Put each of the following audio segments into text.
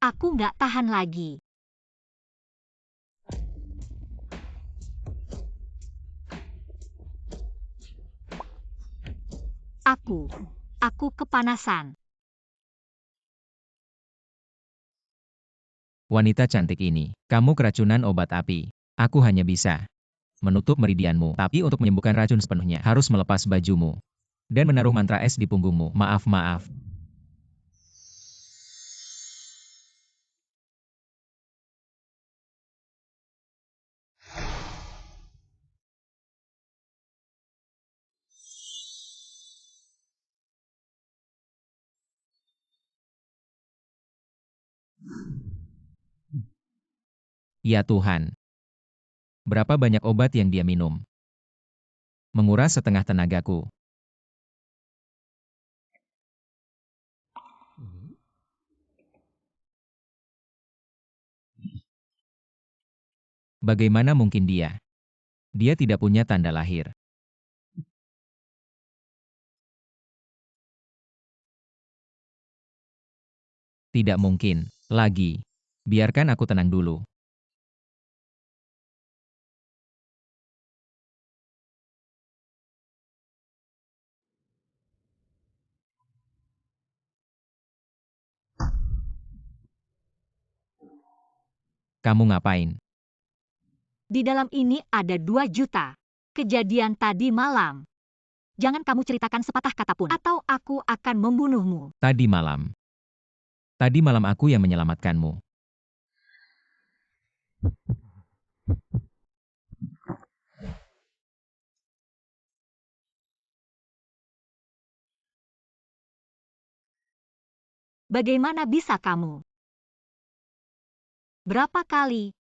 Aku nggak tahan lagi. Aku kepanasan. Wanita cantik ini, kamu keracunan obat api. Aku hanya bisa menutup meridianmu, tapi untuk menyembuhkan racun sepenuhnya, harus melepas bajumu dan menaruh mantra es di punggungmu. Maaf. Ya Tuhan. Berapa banyak obat yang dia minum? Menguras setengah tenagaku. Bagaimana mungkin dia? Dia tidak punya tanda lahir. Tidak mungkin. Lagi. Biarkan aku tenang dulu. Kamu ngapain? Di dalam ini ada 2 juta. Kejadian tadi malam. Jangan kamu ceritakan sepatah kata pun, atau aku akan membunuhmu. Tadi malam. Tadi malam aku yang menyelamatkanmu. Bagaimana bisa kamu? Berapa kali?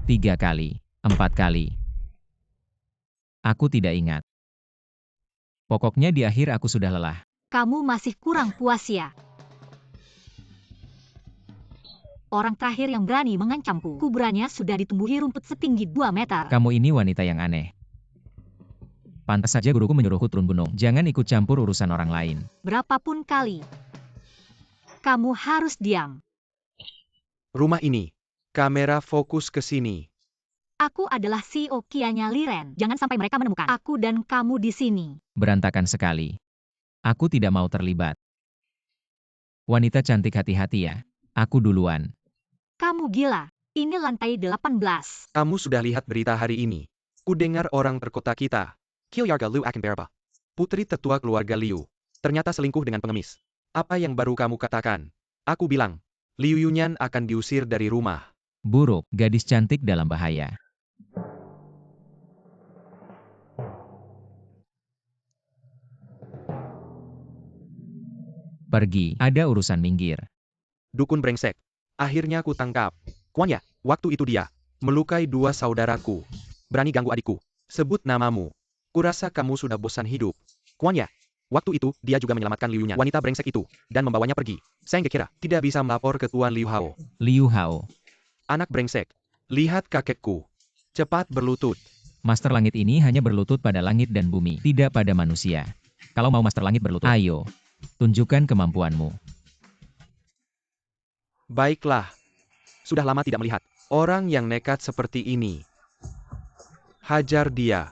3 kali. 4 kali. Aku tidak ingat. Pokoknya di akhir aku sudah lelah. Kamu masih kurang puas ya? Orang terakhir yang berani mengancamku. Kuburannya sudah ditumbuhi rumput setinggi 2 meter. Kamu ini wanita yang aneh. Pantas saja guruku menyuruhku turun gunung. Jangan ikut campur urusan orang lain. Berapapun kali. Kamu harus diam. Rumah ini. Kamera fokus ke sini. Aku adalah CEO Kianya Liren. Jangan sampai mereka menemukan aku dan kamu di sini. Berantakan sekali. Aku tidak mau terlibat. Wanita cantik, hati-hati ya. Aku duluan. Kamu gila. Ini lantai 18. Kamu sudah lihat berita hari ini. Ku dengar orang perkota kita. Kilyarga Liu akan berapa? Putri tetua keluarga Liu. Ternyata selingkuh dengan pengemis. Apa yang baru kamu katakan? Aku bilang, Liu Yunyan akan diusir dari rumah. Buruk, gadis cantik dalam bahaya. Pergi, ada urusan, minggir. Dukun brengsek. Akhirnya ku tangkap. Kuanya, waktu itu dia melukai 2 saudaraku. Berani ganggu adikku. Sebut namamu. Kurasa kamu sudah bosan hidup. Kuanya, waktu itu dia juga menyelamatkan Liu Yunyan, wanita brengsek itu, dan membawanya pergi. Saya kira tidak bisa melapor ke Tuan Liu Hao. Liu Hao. Anak brengsek. Lihat kakekku. Cepat berlutut. Master Langit ini hanya berlutut pada langit dan bumi, tidak pada manusia. Kalau mau Master Langit berlutut, ayo, tunjukkan kemampuanmu. Baiklah. Sudah lama tidak melihat orang yang nekat seperti ini. Hajar dia.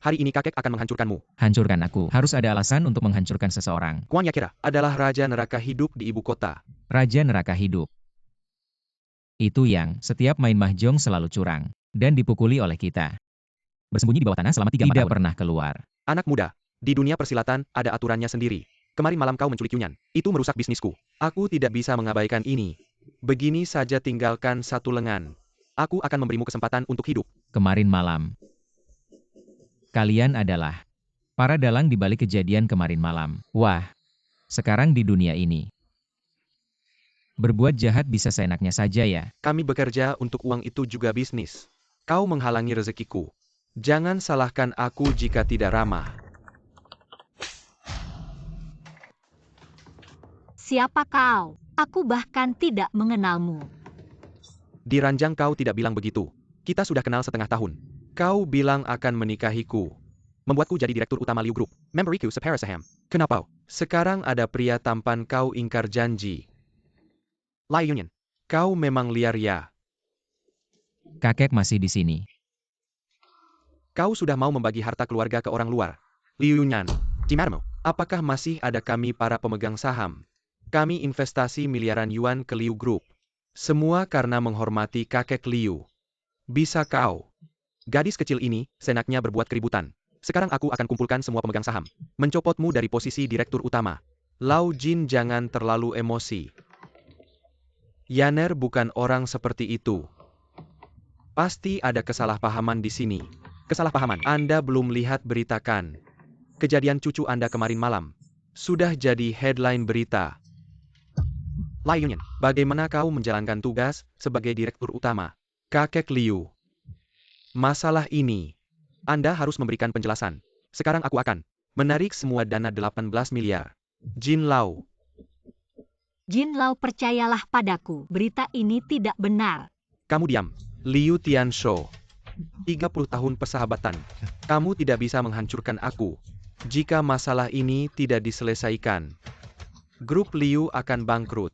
Hari ini kakek akan menghancurkanmu. Hancurkan aku. Harus ada alasan untuk menghancurkan seseorang. Kuan Yakira adalah raja neraka hidup di ibu kota. Raja neraka hidup. Itu yang setiap main mahjong selalu curang dan dipukuli oleh kita. Bersembunyi di bawah tanah selama 3 tahun. Tidak pernah keluar. Anak muda, di dunia persilatan ada aturannya sendiri. Kemarin malam kau menculik Yunyan. Itu merusak bisnisku. Aku tidak bisa mengabaikan ini. Begini saja tinggalkan 1 lengan. Aku akan memberimu kesempatan untuk hidup. Kemarin malam. Kalian adalah para dalang di balik kejadian kemarin malam. Wah, sekarang di dunia ini. Berbuat jahat bisa seenaknya saja ya. Kami bekerja untuk uang, itu juga bisnis. Kau menghalangi rezekiku. Jangan salahkan aku jika tidak ramah. Siapa kau? Aku bahkan tidak mengenalmu. Di ranjang kau tidak bilang begitu. Kita sudah kenal setengah tahun. Kau bilang akan menikahiku. Membuatku jadi direktur utama Liu Group. Memberiku separasaham. Kenapa? Sekarang ada pria tampan kau ingkar janji. Lai Yunyan. Kau memang liar ya. Kakek masih di sini. Kau sudah mau membagi harta keluarga ke orang luar. Liu Yunyan. Cimarmo. Apakah masih ada kami para pemegang saham? Kami investasi miliaran yuan ke Liu Group. Semua karena menghormati kakek Liu. Bisa kau? Gadis kecil ini, senaknya berbuat keributan. Sekarang aku akan kumpulkan semua pemegang saham. Mencopotmu dari posisi direktur utama. Lau Jin jangan terlalu emosi. Yaner bukan orang seperti itu. Pasti ada kesalahpahaman di sini. Kesalahpahaman. Anda belum lihat berita kan? Kejadian cucu Anda kemarin malam. Sudah jadi headline berita. Lai Yunyan, bagaimana kau menjalankan tugas sebagai direktur utama? Kakek Liu. Masalah ini, Anda harus memberikan penjelasan. Sekarang aku akan menarik semua dana 18 miliar. Jin Lau. Jin Lau, percayalah padaku, berita ini tidak benar. Kamu diam. Liu Tianshou. 30 tahun persahabatan. Kamu tidak bisa menghancurkan aku jika masalah ini tidak diselesaikan. Grup Liu akan bangkrut.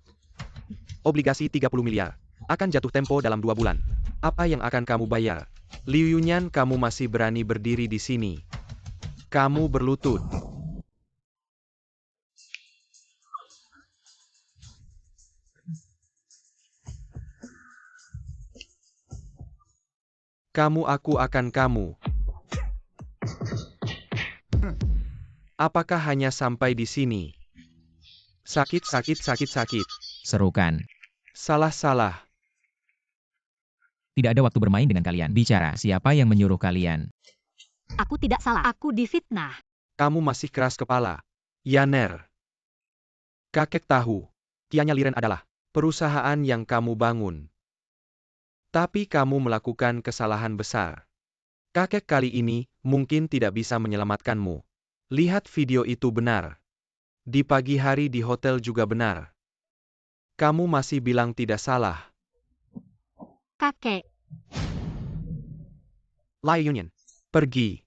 Obligasi 30 miliar. Akan jatuh tempo dalam 2 bulan. Apa yang akan kamu bayar? Liu Yunyan, kamu masih berani berdiri di sini. Kamu berlutut. Aku akan kamu. Apakah hanya sampai di sini? Sakit. Serukan. Salah. Tidak ada waktu bermain dengan kalian. Bicara, siapa yang menyuruh kalian? Aku tidak salah, aku difitnah. Kamu masih keras kepala. Yaner. Kakek tahu. Tianya Liren adalah perusahaan yang kamu bangun. Tapi kamu melakukan kesalahan besar. Kakek kali ini mungkin tidak bisa menyelamatkanmu. Lihat video itu benar. Di pagi hari di hotel juga benar. Kamu masih bilang tidak salah. Kakek, Lai Yunyan, pergi.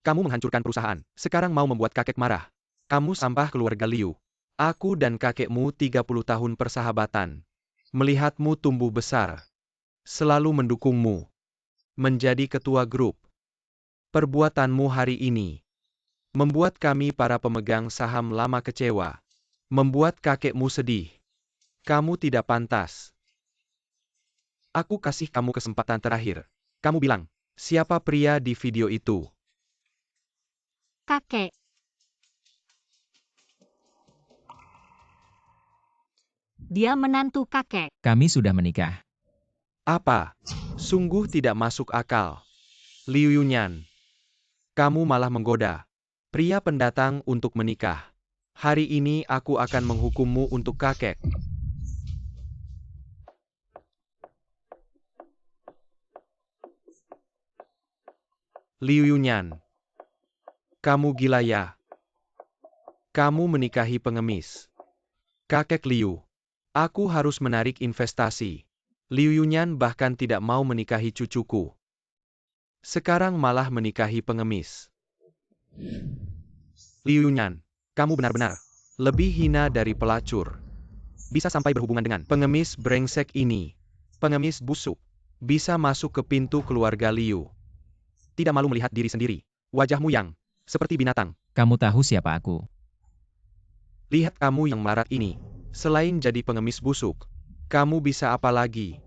Kamu menghancurkan perusahaan, sekarang mau membuat kakek marah. Kamu sampah keluarga Liu. Aku dan kakekmu 30 tahun persahabatan. Melihatmu tumbuh besar. Selalu mendukungmu. Menjadi ketua grup. Perbuatanmu hari ini membuat kami para pemegang saham lama kecewa. Membuat kakekmu sedih. Kamu tidak pantas. Aku kasih kamu kesempatan terakhir. Kamu bilang, siapa pria di video itu? kakek. Dia menantu kakek. Kami sudah menikah. Apa? Sungguh tidak masuk akal. Liu Yunyan. Kamu malah menggoda pria pendatang untuk menikah. Hari ini aku akan menghukummu untuk kakek. Liu Yunyan. Kamu gila ya? Kamu menikahi pengemis. Kakek Liu. Aku harus menarik investasi. Liu Yunyan bahkan tidak mau menikahi cucuku. Sekarang malah menikahi pengemis. Liu Yunyan, kamu benar-benar lebih hina dari pelacur. Bisa sampai berhubungan dengan pengemis brengsek ini. Pengemis busuk. Bisa masuk ke pintu keluarga Liu. Tidak malu melihat diri sendiri. Wajahmu yang seperti binatang. Kamu tahu siapa aku? Lihat kamu yang melarat ini. Selain jadi pengemis busuk, kamu bisa apa lagi?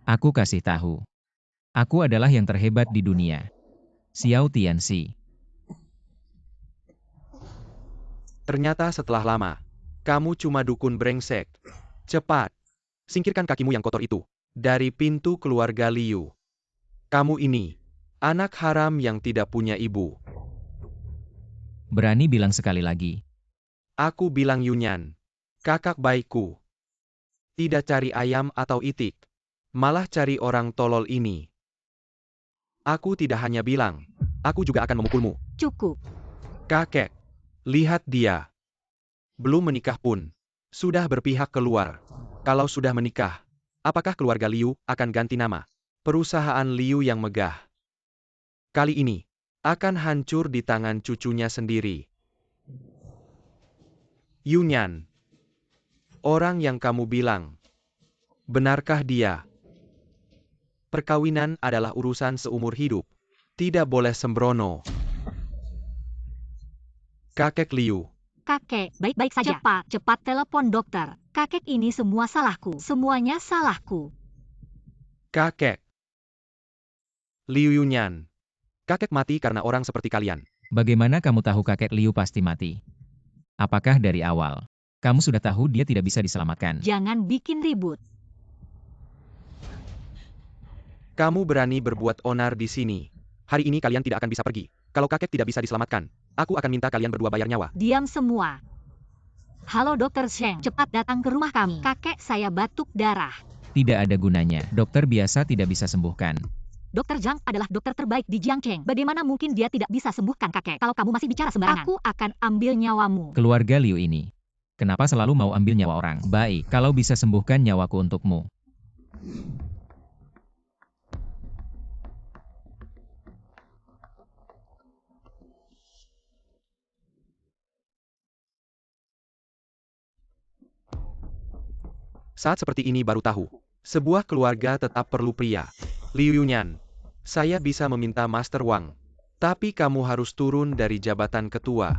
Aku kasih tahu. Aku adalah yang terhebat di dunia. Xiao Tianxi. Ternyata setelah lama, kamu cuma dukun brengsek. Cepat, singkirkan kakimu yang kotor itu dari pintu keluarga Liu. Kamu ini anak haram yang tidak punya ibu. Berani bilang sekali lagi. Aku bilang Yunyan, kakak baikku. Tidak cari ayam atau itik, malah cari orang tolol ini. Aku tidak hanya bilang, aku juga akan memukulmu. Cukup. Kakek, lihat dia. Belum menikah pun Sudah berpihak keluar. Kalau sudah menikah, apakah keluarga Liu akan ganti nama? Perusahaan Liu yang megah. Kali ini, akan hancur di tangan cucunya sendiri. Yunyan. Orang yang kamu bilang. Benarkah dia? Perkawinan adalah urusan seumur hidup. Tidak boleh sembrono. Kakek Liu. Kakek, baik-baik saja. Cepat telepon dokter. Kakek, ini semua salahku. Semuanya salahku. Kakek. Liu Yunyan. Kakek mati karena orang seperti kalian. Bagaimana kamu tahu kakek Liu pasti mati? Apakah dari awal kamu sudah tahu dia tidak bisa diselamatkan? Jangan bikin ribut. Kamu berani berbuat onar di sini. Hari ini kalian tidak akan bisa pergi. Kalau kakek tidak bisa diselamatkan, aku akan minta kalian berdua bayar nyawa. Diam semua. Halo Dokter Sheng, cepat datang ke rumah kami. Kakek saya batuk darah. Tidak ada gunanya. Dokter biasa tidak bisa sembuhkan. Dokter Zhang adalah dokter terbaik di Jiangcheng. Bagaimana mungkin dia tidak bisa sembuhkan kakek? Kalau kamu masih bicara sembarangan, aku akan ambil nyawamu. Keluarga Liu ini, kenapa selalu mau ambil nyawa orang? Baik, kalau bisa sembuhkan nyawaku untukmu. Saat seperti ini baru tahu. Sebuah keluarga tetap perlu pria. Liu Yunyan. Saya bisa meminta Master Wang. Tapi kamu harus turun dari jabatan ketua.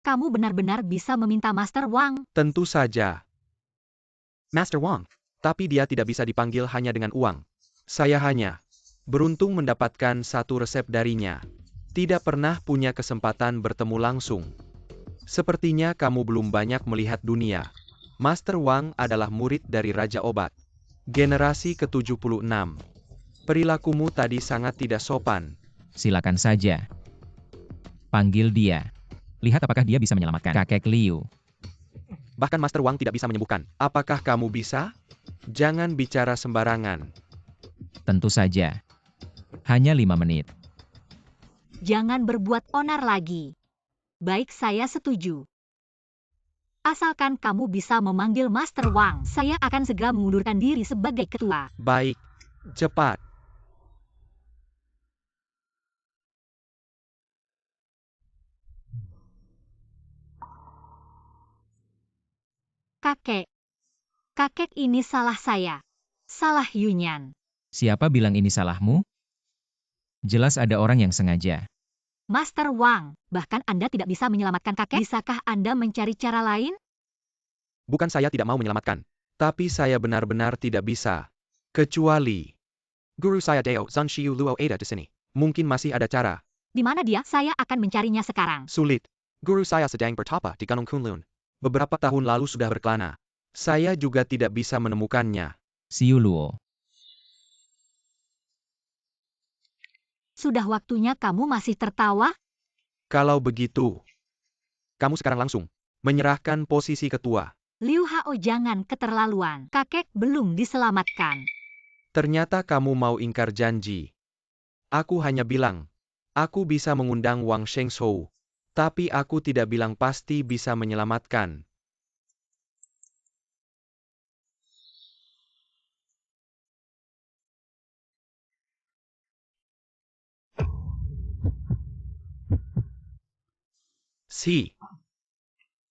Kamu benar-benar bisa meminta Master Wang? Tentu saja. Master Wang. Tapi dia tidak bisa dipanggil hanya dengan uang. Saya hanya beruntung mendapatkan satu resep darinya. Tidak pernah punya kesempatan bertemu langsung. Sepertinya kamu belum banyak melihat dunia. Master Wang adalah murid dari Raja Obat. Generasi ke-76. Perilakumu tadi sangat tidak sopan. Silakan saja. Panggil dia. Lihat apakah dia bisa menyelamatkan kakek Liu. Bahkan Master Wang tidak bisa menyembuhkan. Apakah kamu bisa? Jangan bicara sembarangan. Tentu saja. Hanya 5 menit. Jangan berbuat onar lagi. Baik, saya setuju. Asalkan kamu bisa memanggil Master Wang, saya akan segera mengundurkan diri sebagai ketua. Baik. Cepat. Kakek. Kakek, ini salah saya. Salah Yunyan. Siapa bilang ini salahmu? Jelas ada orang yang sengaja. Master Wang, bahkan Anda tidak bisa menyelamatkan kakek. Bisakah Anda mencari cara lain? Bukan saya tidak mau menyelamatkan. Tapi saya benar-benar tidak bisa. Kecuali Guru saya Deo Zunshiu Luo Ada di sini. Mungkin masih ada cara. Di mana dia? Saya akan mencarinya sekarang. Sulit. Guru saya sedang bertapa di Gunung Kunlun. Beberapa tahun lalu sudah berkelana. Saya juga tidak bisa menemukannya. Xiu Luo. Sudah waktunya kamu masih tertawa? Kalau begitu, kamu sekarang langsung menyerahkan posisi ketua. Liu Hao, jangan keterlaluan. Kakek belum diselamatkan. Ternyata kamu mau ingkar janji. Aku hanya bilang, aku bisa mengundang Wang Shengshou. Tapi aku tidak bilang pasti bisa menyelamatkan.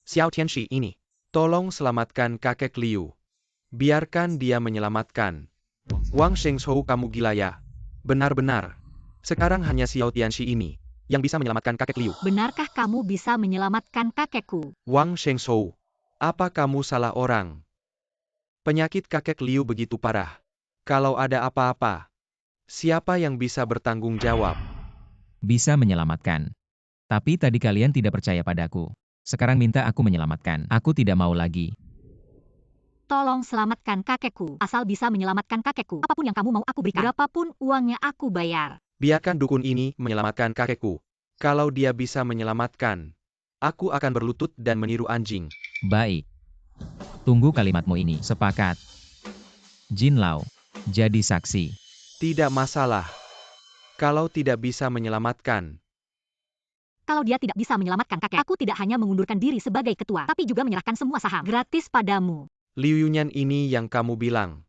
Xiao Tianxi ini, tolong selamatkan kakek Liu. Biarkan dia menyelamatkan. Wang Shengshou, kamu gila ya? Benar-benar. Sekarang hanya Xiao Tianxi ini yang bisa menyelamatkan kakek Liu. Benarkah kamu bisa menyelamatkan kakekku? Wang Shengshou, apa kamu salah orang? Penyakit kakek Liu begitu parah. Kalau ada apa-apa, siapa yang bisa bertanggung jawab? Bisa menyelamatkan. Tapi tadi kalian tidak percaya padaku. Sekarang minta aku menyelamatkan. Aku tidak mau lagi. Tolong selamatkan kakekku. Asal bisa menyelamatkan kakekku. Apapun yang kamu mau aku berikan. Berapapun uangnya aku bayar. Biarkan dukun ini menyelamatkan kakekku. Kalau dia bisa menyelamatkan, aku akan berlutut dan meniru anjing. Baik. Tunggu kalimatmu ini. Sepakat. Jin Lao. Jadi saksi. Tidak masalah. Kalau tidak bisa menyelamatkan, Kalau dia tidak bisa menyelamatkan kakek, aku tidak hanya mengundurkan diri sebagai ketua, tapi juga menyerahkan semua saham gratis padamu. Liu Yunyan ini yang kamu bilang.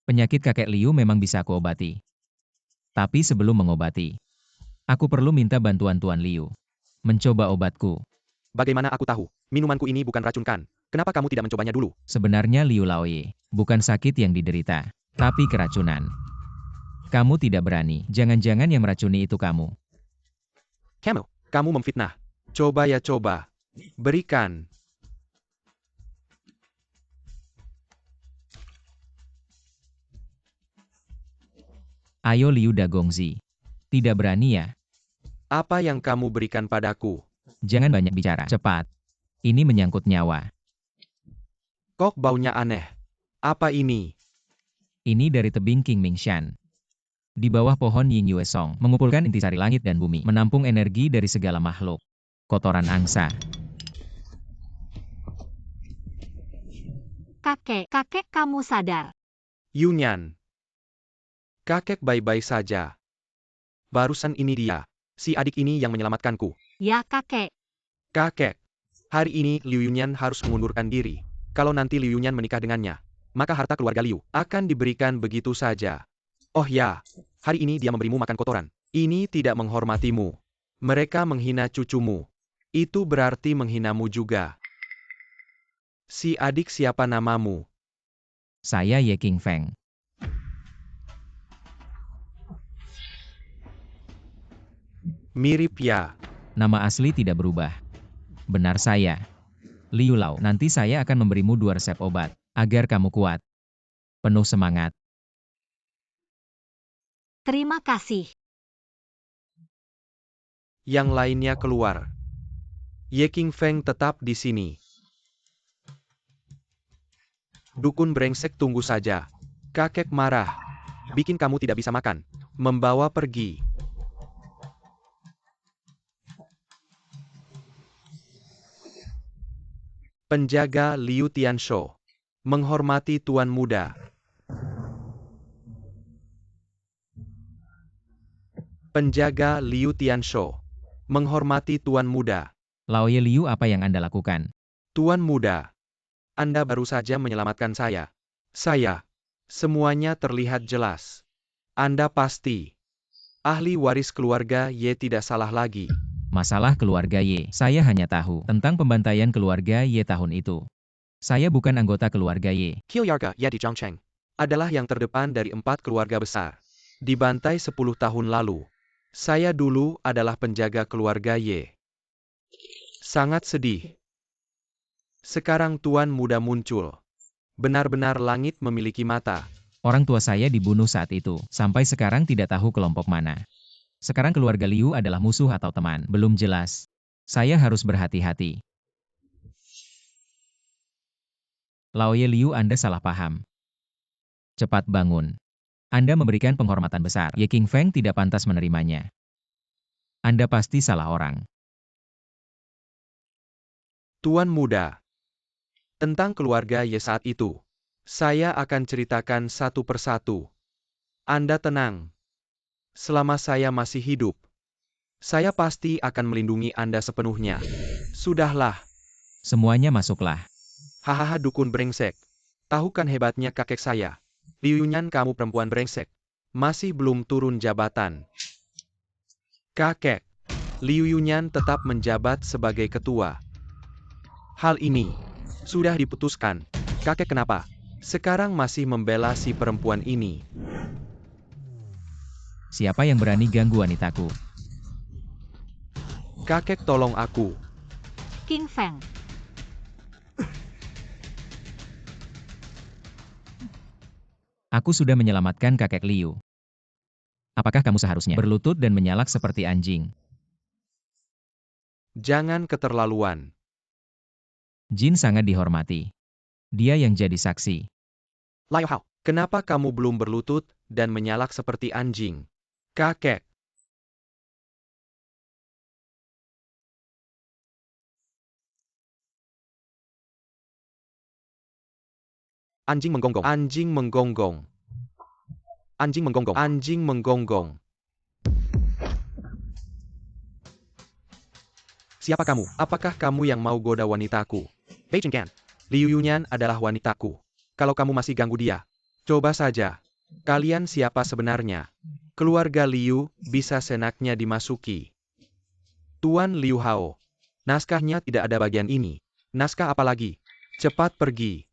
Penyakit kakek Liu memang bisa aku obati. Tapi sebelum mengobati, aku perlu minta bantuan Tuan Liu. Mencoba obatku. Bagaimana aku tahu? Minumanku ini bukan racun kan? Kenapa kamu tidak mencobanya dulu? Sebenarnya Liu Laoye, bukan sakit yang diderita, tapi keracunan. Kamu tidak berani, jangan-jangan yang meracuni itu kamu. Camel, kamu memfitnah. Coba ya coba. Berikan. Ayo Liu Dagongzi. Tidak berani ya? Apa yang kamu berikan padaku? Jangan banyak bicara, cepat. Ini menyangkut nyawa. Kok baunya aneh? Apa ini? Ini dari tebing King Mingshan. Di bawah pohon Ying Yue Song, mengumpulkan intisari langit dan bumi, menampung energi dari segala makhluk. Kotoran angsa. Kakek kamu sadar. Yunyan. Kakek baik-baik saja. Barusan ini dia. Si adik ini yang menyelamatkanku. Ya kakek. Kakek. Hari ini Liu Yunyan harus mengundurkan diri. Kalau nanti Liu Yunyan menikah dengannya, maka harta keluarga Liu akan diberikan begitu saja. Oh ya, hari ini dia memberimu makan kotoran. Ini tidak menghormatimu. Mereka menghina cucumu. Itu berarti menghinamu juga. Si adik siapa namamu? Saya Ye King Feng. Mirip ya. Nama asli tidak berubah. Benar saya. Liu Lao, nanti saya akan memberimu 2 resep obat, agar kamu kuat. Penuh semangat. Terima kasih. Yang lainnya keluar. Ye King Feng tetap di sini. Dukun brengsek tunggu saja. Kakek marah. Bikin kamu tidak bisa makan. Membawa pergi. Penjaga Liu Tianshou. Menghormati Tuan Muda. Penjaga Liu Tianshou. Menghormati Tuan Muda. Laoye Liu, apa yang Anda lakukan? Tuan Muda. Anda baru saja menyelamatkan saya. Semuanya terlihat jelas. Anda pasti ahli waris keluarga Ye, tidak salah lagi. Masalah keluarga Ye, saya hanya tahu tentang pembantaian keluarga Ye tahun itu. Saya bukan anggota keluarga Ye. Keluarga Ye di Zhangcheng adalah yang terdepan dari 4 keluarga besar. Dibantai 10 tahun lalu. Saya dulu adalah penjaga keluarga Ye. Sangat sedih. Sekarang Tuan Muda muncul. Benar-benar langit memiliki mata. Orang tua saya dibunuh saat itu, sampai sekarang tidak tahu kelompok mana. Sekarang keluarga Liu adalah musuh atau teman, belum jelas. Saya harus berhati-hati. Laoye Liu, Anda salah paham. Cepat bangun. Anda memberikan penghormatan besar. Ye King Feng tidak pantas menerimanya. Anda pasti salah orang. Tuan Muda. Tentang keluarga Ye saat itu, saya akan ceritakan satu persatu. Anda tenang. Selama saya masih hidup, saya pasti akan melindungi Anda sepenuhnya. Sudahlah. Semuanya masuklah. Hahaha, dukun brengsek. Tahu kan hebatnya kakek saya? Liu Yunyan, kamu perempuan brengsek. Masih belum turun jabatan. Kakek. Liu Yunyan tetap menjabat sebagai ketua. Hal ini sudah diputuskan. Kakek kenapa sekarang masih membela si perempuan ini? Siapa yang berani ganggu wanitaku? Kakek, tolong aku. King Feng. Aku sudah menyelamatkan kakek Liu. Apakah kamu seharusnya berlutut dan menyalak seperti anjing? Jangan keterlaluan. Jin sangat dihormati. Dia yang jadi saksi. Liu Hao, kenapa kamu belum berlutut dan menyalak seperti anjing? Kakek. Anjing menggonggong. Anjing menggonggong. Anjing menggonggong. Anjing menggonggong. Siapa kamu? Apakah kamu yang mau goda wanitaku? Pei Chengkan, Liu Yunyan adalah wanitaku. Kalau kamu masih ganggu dia, coba saja. Kalian siapa sebenarnya? Keluarga Liu bisa senaknya dimasuki. Tuan Liu Hao. Naskahnya tidak ada bagian ini. Naskah apa lagi? Cepat pergi.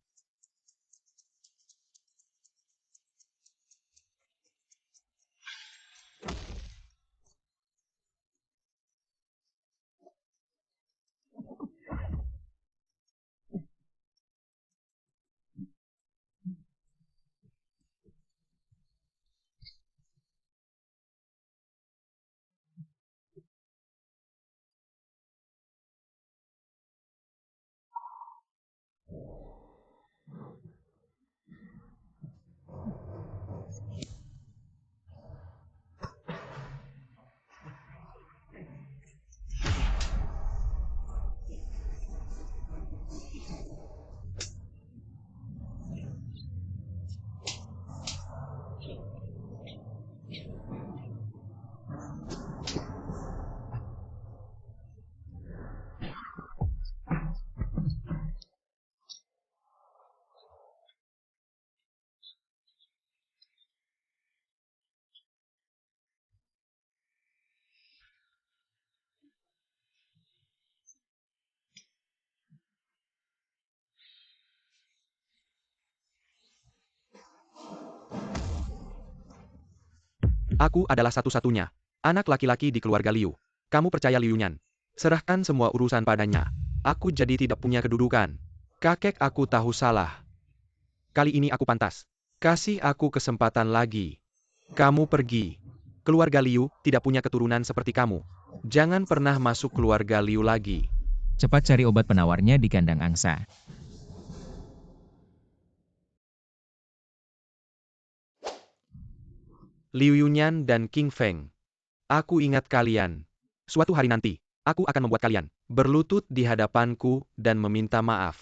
Aku adalah satu-satunya anak laki-laki di keluarga Liu. Kamu percaya Liu Yunyan? Serahkan semua urusan padanya. Aku jadi tidak punya kedudukan. Kakek aku tahu salah. Kali ini aku pantas. Kasih aku kesempatan lagi. Kamu pergi. Keluarga Liu tidak punya keturunan seperti kamu. Jangan pernah masuk keluarga Liu lagi. Cepat cari obat penawarnya di kandang angsa. Liu Yunyan dan King Feng. Aku ingat kalian. Suatu hari nanti, aku akan membuat kalian berlutut di hadapanku dan meminta maaf.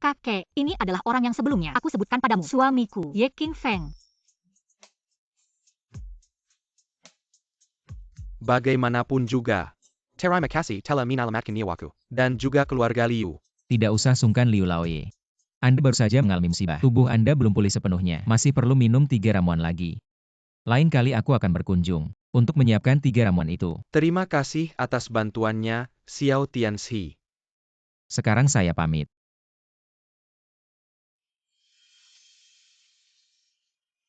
Kakek, ini adalah orang yang sebelumnya aku sebutkan padamu. Suamiku, Ye King Feng. Bagaimanapun juga, terima kasih telah menyelamatkan nyawaku, dan juga keluarga Liu. Tidak usah sungkan Liu Laoye. Anda baru saja mengalami musibah. Tubuh Anda belum pulih sepenuhnya. Masih perlu minum 3 ramuan lagi. Lain kali aku akan berkunjung untuk menyiapkan 3 ramuan itu. Terima kasih atas bantuannya, Xiao Tianxi. Sekarang saya pamit.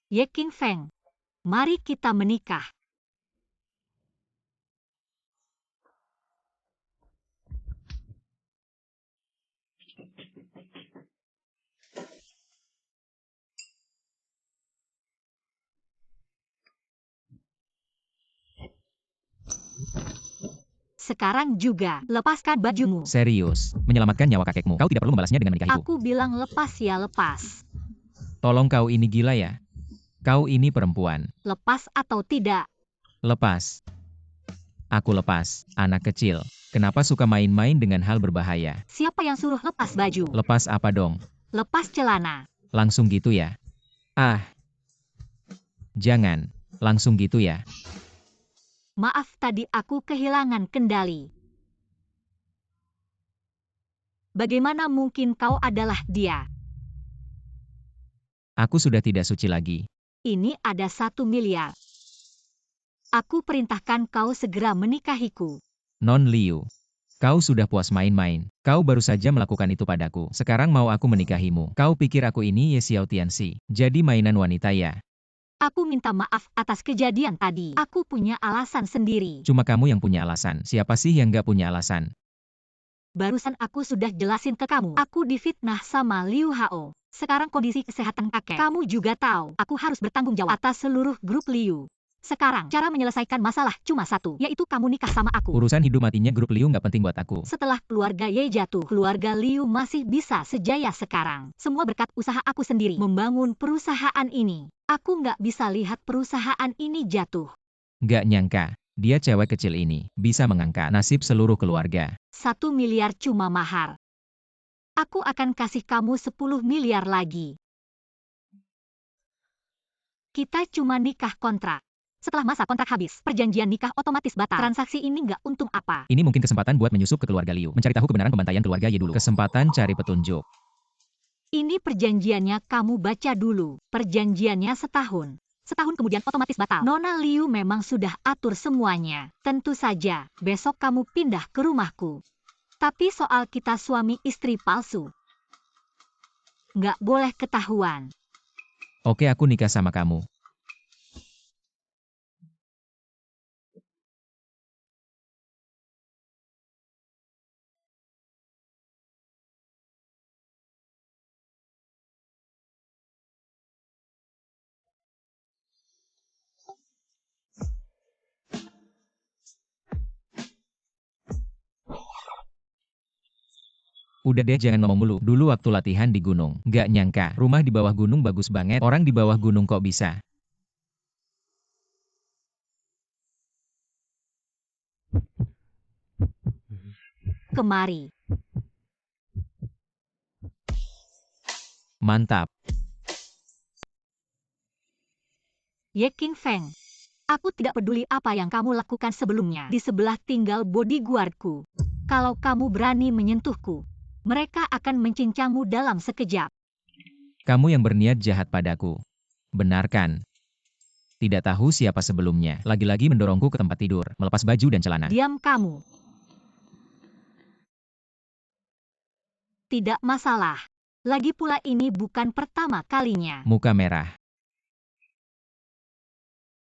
Ye King Feng. Mari kita menikah. Sekarang juga, lepaskan bajumu. Serius, menyelamatkan nyawa kakekmu. Kau tidak perlu membalasnya dengan menikahiku. Aku bilang lepas ya lepas. Tolong kau ini gila ya? Kau ini perempuan. Lepas atau tidak? Lepas. Aku lepas. Anak kecil. Kenapa suka main-main dengan hal berbahaya? Siapa yang suruh lepas baju? Lepas apa dong? Lepas celana. Langsung gitu ya? Ah. Jangan. Langsung gitu ya? Maaf tadi aku kehilangan kendali. Bagaimana mungkin kau adalah dia? Aku sudah tidak suci lagi. Ini ada 1 miliar. Aku perintahkan kau segera menikahiku. Non Liu. Kau sudah puas main-main. Kau baru saja melakukan itu padaku. Sekarang mau aku menikahimu. Kau pikir aku ini Ye Xiao Tianxi. Jadi mainan wanita ya? Aku minta maaf atas kejadian tadi. Aku punya alasan sendiri. Cuma kamu yang punya alasan. Siapa sih yang gak punya alasan? Barusan aku sudah jelasin ke kamu. Aku difitnah sama Liu Hao. Sekarang kondisi kesehatan kakek. Kamu juga tahu, aku harus bertanggung jawab atas seluruh grup Liu. Sekarang, cara menyelesaikan masalah cuma satu, yaitu kamu nikah sama aku. Urusan hidup matinya grup Liu nggak penting buat aku. Setelah keluarga Ye jatuh, keluarga Liu masih bisa sejaya sekarang. Semua berkat usaha aku sendiri membangun perusahaan ini. Aku nggak bisa lihat perusahaan ini jatuh. Nggak nyangka, dia cewek kecil ini bisa mengangkat nasib seluruh keluarga. 1 miliar cuma mahar. Aku akan kasih kamu 10 miliar lagi. Kita cuma nikah kontrak. Setelah masa kontrak habis, perjanjian nikah otomatis batal. Transaksi ini nggak untung apa. Ini mungkin kesempatan buat menyusup ke keluarga Liu, mencari tahu kebenaran pembantaian keluarga Ye dulu. Kesempatan cari petunjuk. Ini perjanjiannya kamu baca dulu. Perjanjiannya setahun. Setahun kemudian otomatis batal. Nona Liu memang sudah atur semuanya. Tentu saja, besok kamu pindah ke rumahku. Tapi soal kita suami istri palsu, nggak boleh ketahuan. Oke, aku nikah sama kamu. Udah deh, jangan ngomong mulu. Dulu waktu latihan di gunung, gak nyangka, rumah di bawah gunung bagus banget. Orang di bawah gunung kok bisa? Kemari. Mantap. Ye King Feng. Aku tidak peduli apa yang kamu lakukan sebelumnya. Di sebelah tinggal bodyguardku. Kalau kamu berani menyentuhku, mereka akan mencincangmu dalam sekejap. Kamu yang berniat jahat padaku. Benar kan? Tidak tahu siapa sebelumnya. Lagi-lagi mendorongku ke tempat tidur, melepas baju dan celana. Diam kamu. Tidak masalah. Lagi pula ini bukan pertama kalinya. Muka merah.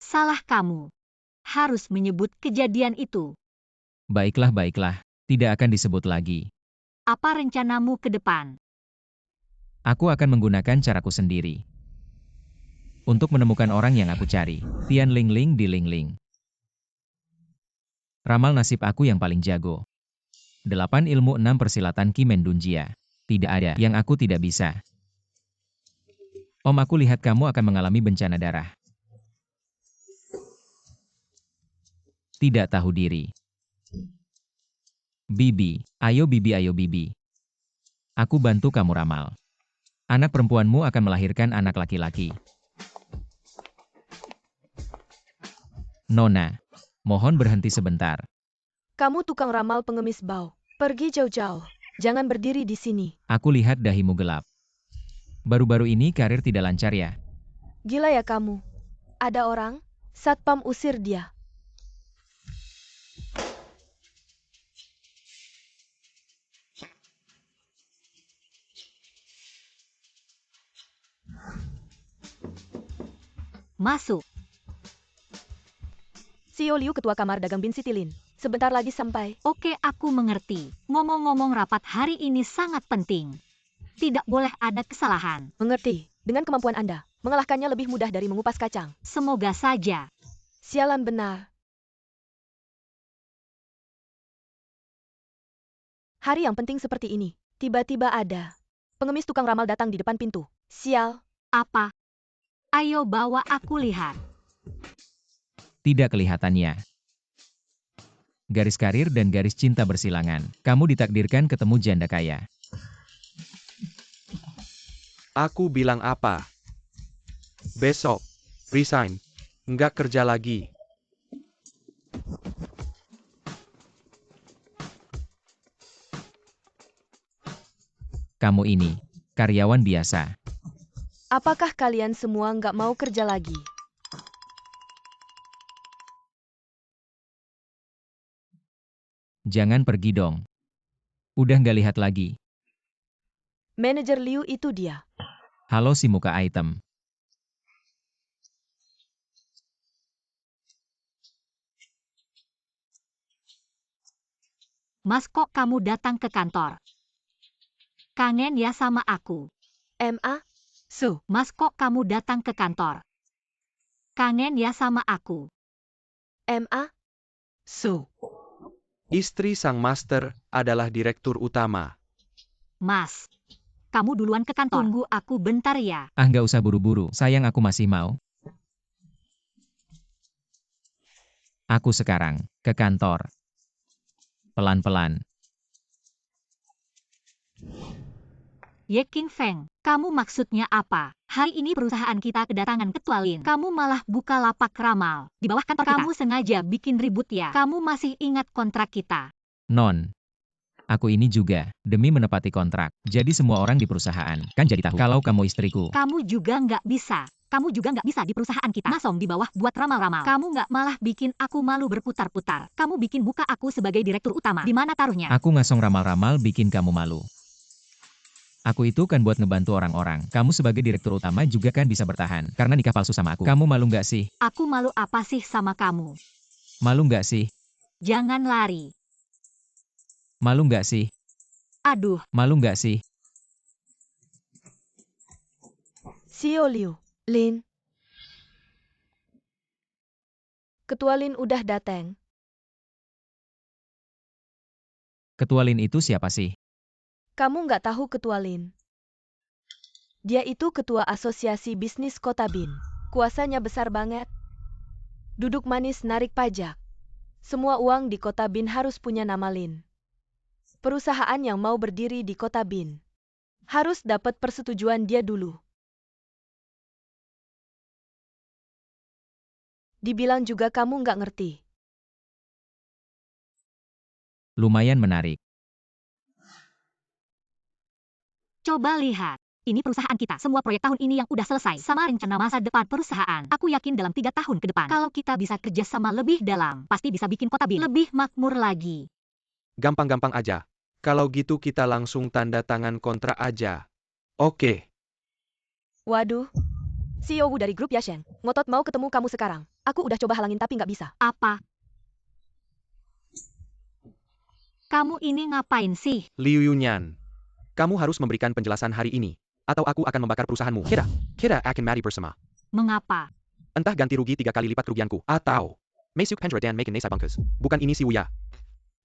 Salah kamu. Harus menyebut kejadian itu. Baiklah, baiklah. Tidak akan disebut lagi. Apa rencanamu ke depan? Aku akan menggunakan caraku sendiri. Untuk menemukan orang yang aku cari. Tian Ling Ling di Ling Ling. Ramal nasib aku yang paling jago. 8 ilmu 6 persilatan Qi Men Dun Jia. Tidak ada yang aku tidak bisa. Om, aku lihat kamu akan mengalami bencana darah. Tidak tahu diri. Bibi, ayo Bibi, ayo Bibi. Aku bantu kamu ramal. Anak perempuanmu akan melahirkan anak laki-laki. Nona, mohon berhenti sebentar. Kamu tukang ramal pengemis bau. Pergi jauh-jauh. Jangan berdiri di sini. Aku lihat dahimu gelap. Baru-baru ini karir tidak lancar ya? Gila ya kamu. Ada orang? Satpam usir dia. Masuk. CEO Liu, Ketua Kamar Dagang Bin Sitilin. Sebentar lagi sampai. Oke, aku mengerti. Ngomong-ngomong, rapat hari ini sangat penting. Tidak boleh ada kesalahan. Mengerti. Dengan kemampuan Anda, mengalahkannya lebih mudah dari mengupas kacang. Semoga saja. Sialan benar. Hari yang penting seperti ini. Tiba-tiba ada pengemis tukang ramal datang di depan pintu. Sial. Apa? Ayo bawa aku lihat. Tidak kelihatannya. Garis karir dan garis cinta bersilangan. Kamu ditakdirkan ketemu janda kaya. Aku bilang apa? Besok. Resign. Nggak kerja lagi. Kamu ini, karyawan biasa. Apakah kalian semua nggak mau kerja lagi? Jangan pergi dong. Udah nggak lihat lagi. Manajer Liu itu dia. Halo si muka item. Mas, kok kamu datang ke kantor? Kangen ya sama aku. MA? So, Mas, kok kamu datang ke kantor? Kangen ya sama aku. MA? So, Istri sang master adalah direktur utama. Mas, kamu duluan ke kantor. Tunggu aku bentar ya. Ah, nggak usah buru-buru. Sayang, aku masih mau. Aku sekarang ke kantor. Pelan-pelan. Ye King Feng, kamu maksudnya apa? Hari ini perusahaan kita kedatangan ketua Lin. Kamu malah buka lapak ramal di bawah kantor kita. Kamu sengaja bikin ribut ya? Kamu masih ingat kontrak kita? Non. Aku ini juga, demi menepati kontrak. Jadi semua orang di perusahaan, kan jadi tahu kalau kamu istriku. Kamu juga nggak bisa. Kamu juga nggak bisa di perusahaan kita. Masong di bawah buat ramal-ramal. Kamu nggak malah bikin aku malu berputar-putar. Kamu bikin buka aku sebagai direktur utama. Di mana taruhnya? Aku ngasong ramal-ramal bikin kamu malu. Aku itu kan buat ngebantu orang-orang. Kamu sebagai direktur utama juga kan bisa bertahan. Karena nikah palsu sama aku. Kamu malu nggak sih? Aku malu apa sih sama kamu? Malu nggak sih? Jangan lari. Malu nggak sih? Aduh, Malu nggak sih? Xiao Liu, Lin. Ketua Lin udah datang. Ketua Lin itu siapa sih? Kamu nggak tahu Ketua Lin? Dia itu ketua asosiasi bisnis Kota Bin. Kuasanya besar banget. Duduk manis narik pajak. Semua uang di Kota Bin harus punya nama Lin. Perusahaan yang mau berdiri di Kota Bin harus dapat persetujuan dia dulu. Dibilang juga kamu nggak ngerti. Lumayan menarik. coba lihat. Ini perusahaan kita. Semua proyek tahun ini yang udah selesai. Sama rencana masa depan perusahaan. Aku yakin dalam 3 tahun ke depan. Kalau kita bisa kerja sama lebih dalam, pasti bisa bikin Kota Bin lebih makmur lagi. Gampang-gampang aja. Kalau gitu kita langsung tanda tangan kontrak aja. Oke. Waduh. CEO Wu dari grup Yasheng, ngotot mau ketemu kamu sekarang. Aku udah coba halangin tapi nggak bisa. Apa? Kamu ini ngapain sih? Liu Yunyan. Kamu harus memberikan penjelasan hari ini. Atau aku akan membakar perusahaanmu. Kita akan mati bersama. Mengapa? Entah ganti rugi 3 kali lipat kerugianku. Atau Mesuk Pendra dan Megan Nesa Bangkes. Bukan ini si Wuya.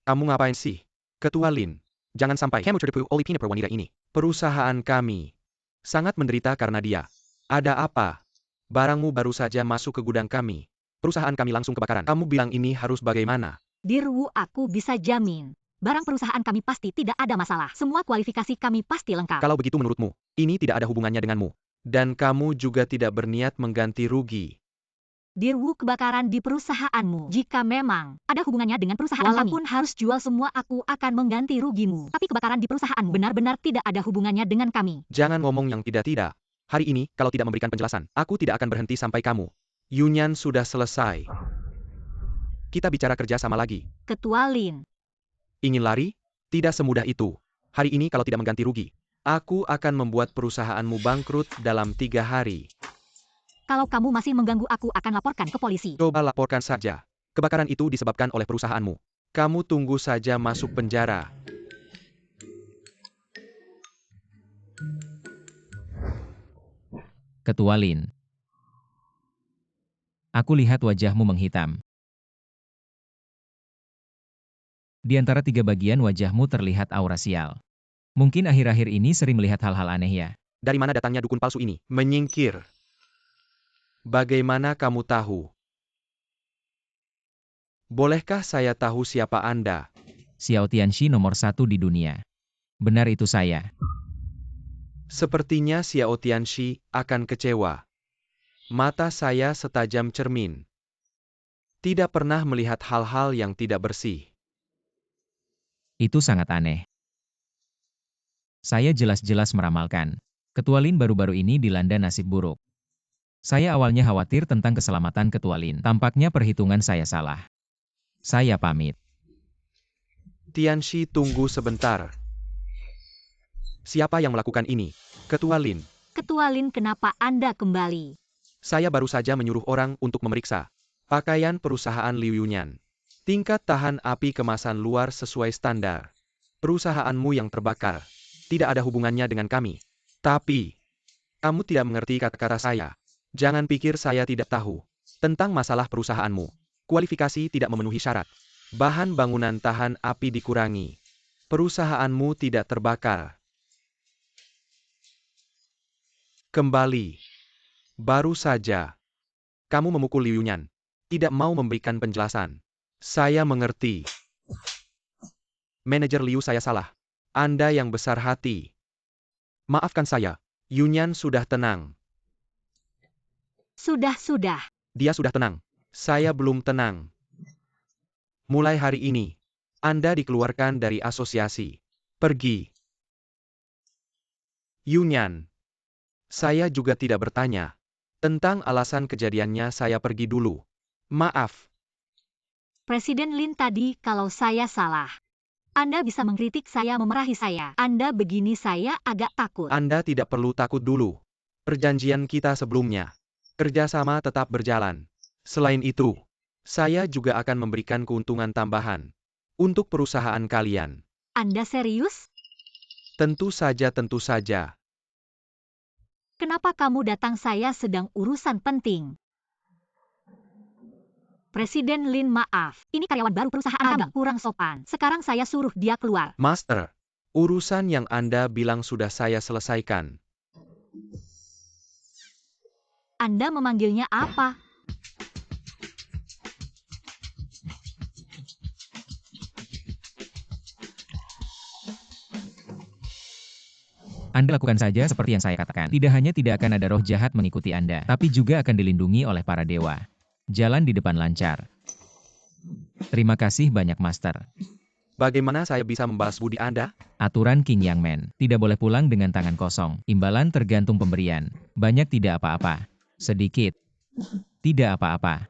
Kamu ngapain sih? Ketua Lin. Jangan sampai kamu tertipu oleh penipu wanita ini. Perusahaan kami sangat menderita karena dia. Ada apa? Barangmu baru saja masuk ke gudang kami. Perusahaan kami langsung kebakaran. Kamu bilang ini harus bagaimana? Dirwu, aku bisa jamin. Barang perusahaan kami pasti tidak ada masalah. Semua kualifikasi kami pasti lengkap. Kalau begitu menurutmu, ini tidak ada hubungannya denganmu. Dan kamu juga tidak berniat mengganti rugi. Dirwu, kebakaran di perusahaanmu. Jika memang ada hubungannya dengan perusahaan walaupun kami harus jual semua, aku akan mengganti rugimu. Tapi kebakaran di perusahaanmu benar-benar tidak ada hubungannya dengan kami. Jangan ngomong yang tidak-tidak. Hari ini, kalau tidak memberikan penjelasan, aku tidak akan berhenti sampai kamu. Yunyan sudah selesai. Kita bicara kerja sama lagi. Ketua Lin. Ingin lari? Tidak semudah itu. Hari ini kalau tidak mengganti rugi, aku akan membuat perusahaanmu bangkrut dalam 3 hari. Kalau kamu masih mengganggu, aku akan laporkan ke polisi. Coba laporkan saja. Kebakaran itu disebabkan oleh perusahaanmu. Kamu tunggu saja masuk penjara. Ketua Lin. Aku lihat wajahmu menghitam. Di antara 3 bagian wajahmu terlihat aura sial. Mungkin akhir-akhir ini sering melihat hal-hal aneh ya. Dari mana datangnya dukun palsu ini? Menyingkir. Bagaimana kamu tahu? Bolehkah saya tahu siapa Anda? Xiao Tianxi nomor 1 di dunia. Benar itu saya. Sepertinya Xiao Tianxi akan kecewa. Mata saya setajam cermin. Tidak pernah melihat hal-hal yang tidak bersih. Itu sangat aneh. Saya jelas-jelas meramalkan. Ketua Lin baru-baru ini dilanda nasib buruk. Saya awalnya khawatir tentang keselamatan Ketua Lin. Tampaknya perhitungan saya salah. Saya pamit. Tianxi, tunggu sebentar. Siapa yang melakukan ini? Ketua Lin. Ketua Lin, kenapa Anda kembali? Saya baru saja menyuruh orang untuk memeriksa pakaian perusahaan Liu Yunyan. Tingkat tahan api kemasan luar sesuai standar. Perusahaanmu yang terbakar tidak ada hubungannya dengan kami. Tapi, kamu tidak mengerti kata-kata saya. Jangan pikir saya tidak tahu tentang masalah perusahaanmu. Kualifikasi tidak memenuhi syarat. Bahan bangunan tahan api dikurangi. Perusahaanmu tidak terbakar. Kembali. Baru saja kamu memukul Liu Yunyan. Tidak mau memberikan penjelasan. Saya mengerti. Manajer Liu, saya salah. Anda yang besar hati. Maafkan saya. Yunyan sudah tenang. Sudah. Dia sudah tenang. Saya belum tenang. Mulai hari ini, Anda dikeluarkan dari asosiasi. Pergi. Yunyan. Saya juga tidak bertanya. Tentang alasan kejadiannya saya pergi dulu. Maaf. Presiden Lin tadi kalau saya salah. Anda bisa mengkritik saya, memarahi saya. Anda begini saya agak takut. Anda tidak perlu takut dulu. Perjanjian kita sebelumnya. Kerjasama tetap berjalan. Selain itu, saya juga akan memberikan keuntungan tambahan untuk perusahaan kalian. Anda serius? Tentu saja. Kenapa kamu datang, saya sedang urusan penting. Presiden Lin, maaf. Ini karyawan baru perusahaan agak kurang sopan. Sekarang saya suruh dia keluar. Master, urusan yang Anda bilang sudah saya selesaikan. Anda memanggilnya apa? Anda lakukan saja seperti yang saya katakan. Tidak hanya tidak akan ada roh jahat mengikuti Anda, tapi juga akan dilindungi oleh para dewa. Jalan di depan lancar. Terima kasih banyak, Master. Bagaimana saya bisa membalas budi Anda? Aturan King Yang Men. Tidak boleh pulang dengan tangan kosong. Imbalan tergantung pemberian. Banyak tidak apa-apa. Sedikit. Tidak apa-apa.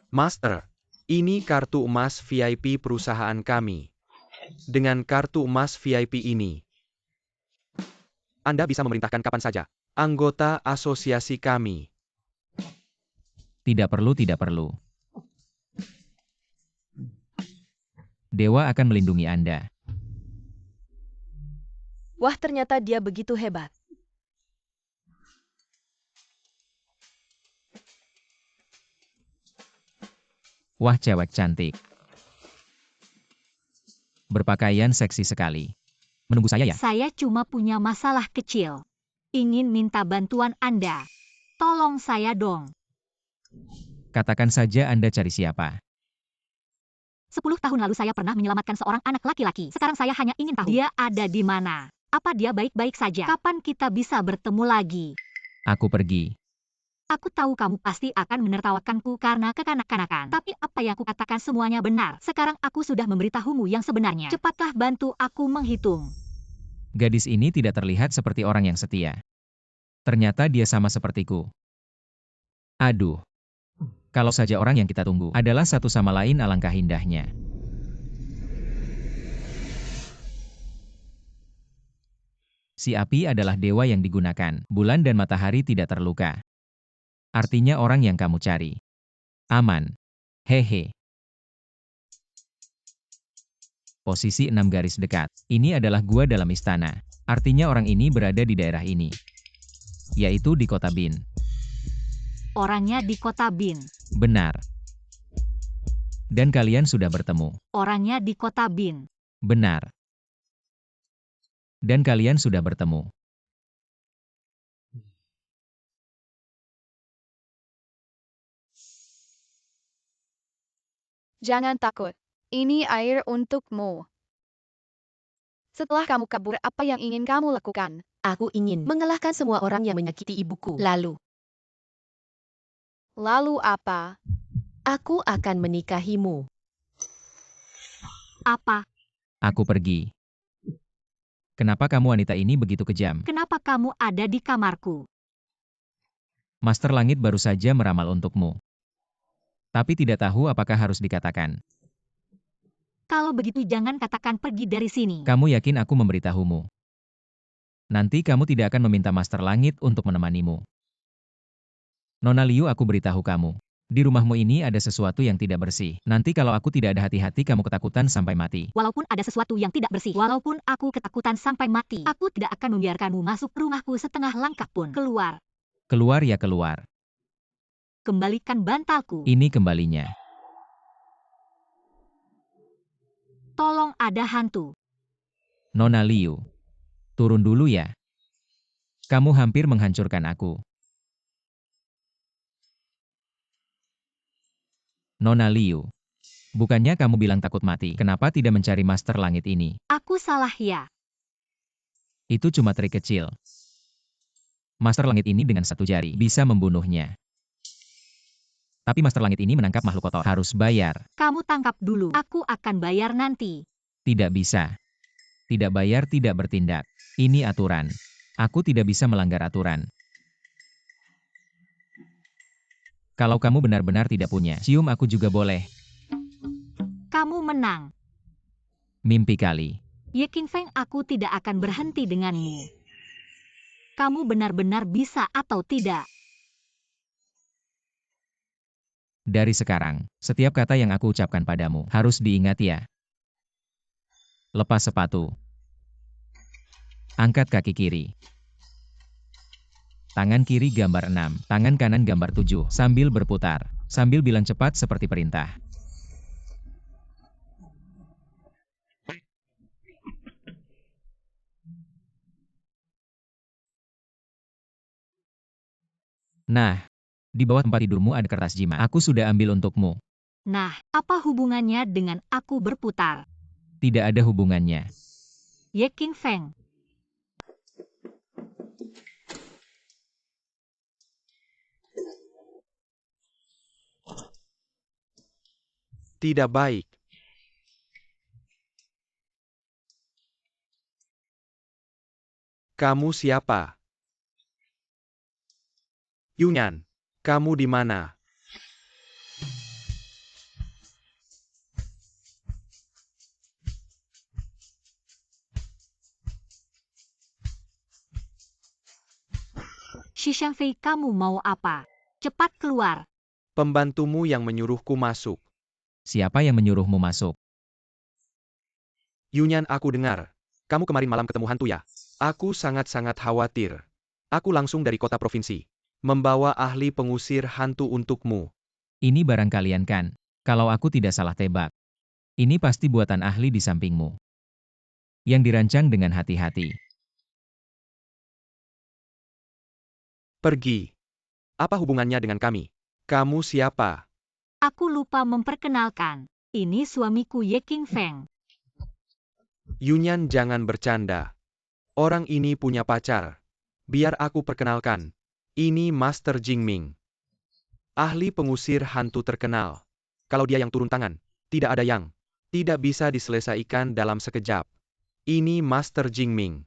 Master, ini kartu emas VIP perusahaan kami. Dengan kartu emas VIP ini, Anda bisa memerintahkan kapan saja. Anggota asosiasi kami. Tidak perlu. Dewa akan melindungi Anda. Wah, ternyata dia begitu hebat. Wah, cewek cantik. Berpakaian seksi sekali. Menunggu saya ya? Saya cuma punya masalah kecil. Ingin minta bantuan Anda. Tolong saya dong. Katakan saja Anda cari siapa. 10 tahun lalu saya pernah menyelamatkan seorang anak laki-laki. Sekarang saya hanya ingin tahu dia ada di mana. Apa dia baik-baik saja? Kapan kita bisa bertemu lagi? Aku pergi. Aku tahu kamu pasti akan menertawakanku karena kekanak-kanakan. Tapi apa yang aku katakan semuanya benar. Sekarang aku sudah memberitahumu yang sebenarnya. Cepatlah bantu aku menghitung. Gadis ini tidak terlihat seperti orang yang setia. Ternyata dia sama sepertiku. Aduh. Kalau saja orang yang kita tunggu adalah satu sama lain, alangkah indahnya. Si api adalah dewa yang digunakan. Bulan dan matahari tidak terluka. Artinya orang yang kamu cari aman. Hehe. Posisi 6 garis dekat. Ini adalah gua dalam istana. Artinya orang ini berada di daerah ini. Yaitu di kota Bin. Orangnya di kota Bin. Benar. Dan kalian sudah bertemu. Orangnya di kota Bin. Benar. Dan kalian sudah bertemu. Jangan takut. Ini air untukmu. Setelah kamu kabur, apa yang ingin kamu lakukan? Aku ingin mengalahkan semua orang yang menyakiti ibuku. Lalu Apa? aku akan menikahimu. Apa? Aku pergi. Kenapa kamu wanita ini begitu kejam? Kenapa kamu ada di kamarku? Master Langit baru saja meramal untukmu. Tapi tidak tahu apakah harus dikatakan. Kalau begitu jangan katakan pergi dari sini. Kamu yakin aku memberitahumu? Nanti kamu tidak akan meminta Master Langit untuk menemanimu. Nona Liu, aku beritahu kamu. Di rumahmu ini ada sesuatu yang tidak bersih. Nanti kalau aku tidak ada hati-hati, kamu ketakutan sampai mati. Walaupun ada sesuatu yang tidak bersih, walaupun aku ketakutan sampai mati, aku tidak akan membiarkanmu masuk rumahku setengah langkah pun. Keluar. Keluar ya keluar. Kembalikan bantalku. Ini kembalinya. Tolong, ada hantu. Nona Liu. Turun dulu ya. Kamu hampir menghancurkan aku. Nona Liu. Bukannya kamu bilang takut mati, kenapa tidak mencari Master Langit ini? Aku salah ya. Itu cuma trik kecil. Master Langit ini dengan satu jari bisa membunuhnya. Tapi Master Langit ini menangkap makhluk kotor. Harus bayar. Kamu tangkap dulu. Aku akan bayar nanti. Tidak bisa. Tidak bayar tidak bertindak. Ini aturan. Aku tidak bisa melanggar aturan. Kalau kamu benar-benar tidak punya, cium aku juga boleh. Kamu menang. Mimpi kali. Ye King Feng, aku tidak akan berhenti denganmu. Kamu benar-benar bisa atau tidak? Dari sekarang, setiap kata yang aku ucapkan padamu harus diingat ya. Lepas sepatu. Angkat kaki kiri. Tangan kiri gambar 6, tangan kanan gambar 7, sambil berputar, sambil bilang cepat seperti perintah. Nah, di bawah tempat tidurmu ada kertas jimat. Aku sudah ambil untukmu. Nah, apa hubungannya dengan aku berputar? Tidak ada hubungannya. Ye King Feng. Tidak baik. Kamu siapa? Yunyan, kamu di mana? Shi Shangfei, kamu mau apa? Cepat keluar. Pembantumu yang menyuruhku masuk. Siapa yang menyuruhmu masuk? Yunyan, aku dengar. Kamu kemarin malam ketemu hantu ya? Aku sangat-sangat khawatir. Aku langsung dari kota provinsi. Membawa ahli pengusir hantu untukmu. Ini barang kalian kan? Kalau aku tidak salah tebak. Ini pasti buatan ahli di sampingmu. Yang dirancang dengan hati-hati. Pergi. Apa hubungannya dengan kami? Kamu siapa? Aku lupa memperkenalkan. Ini suamiku Ye King Feng. Yunyan, jangan bercanda. Orang ini punya pacar. Biar aku perkenalkan. Ini Master Jingming. Ahli pengusir hantu terkenal. Kalau dia yang turun tangan, tidak ada yang tidak bisa diselesaikan dalam sekejap. Ini Master Jingming.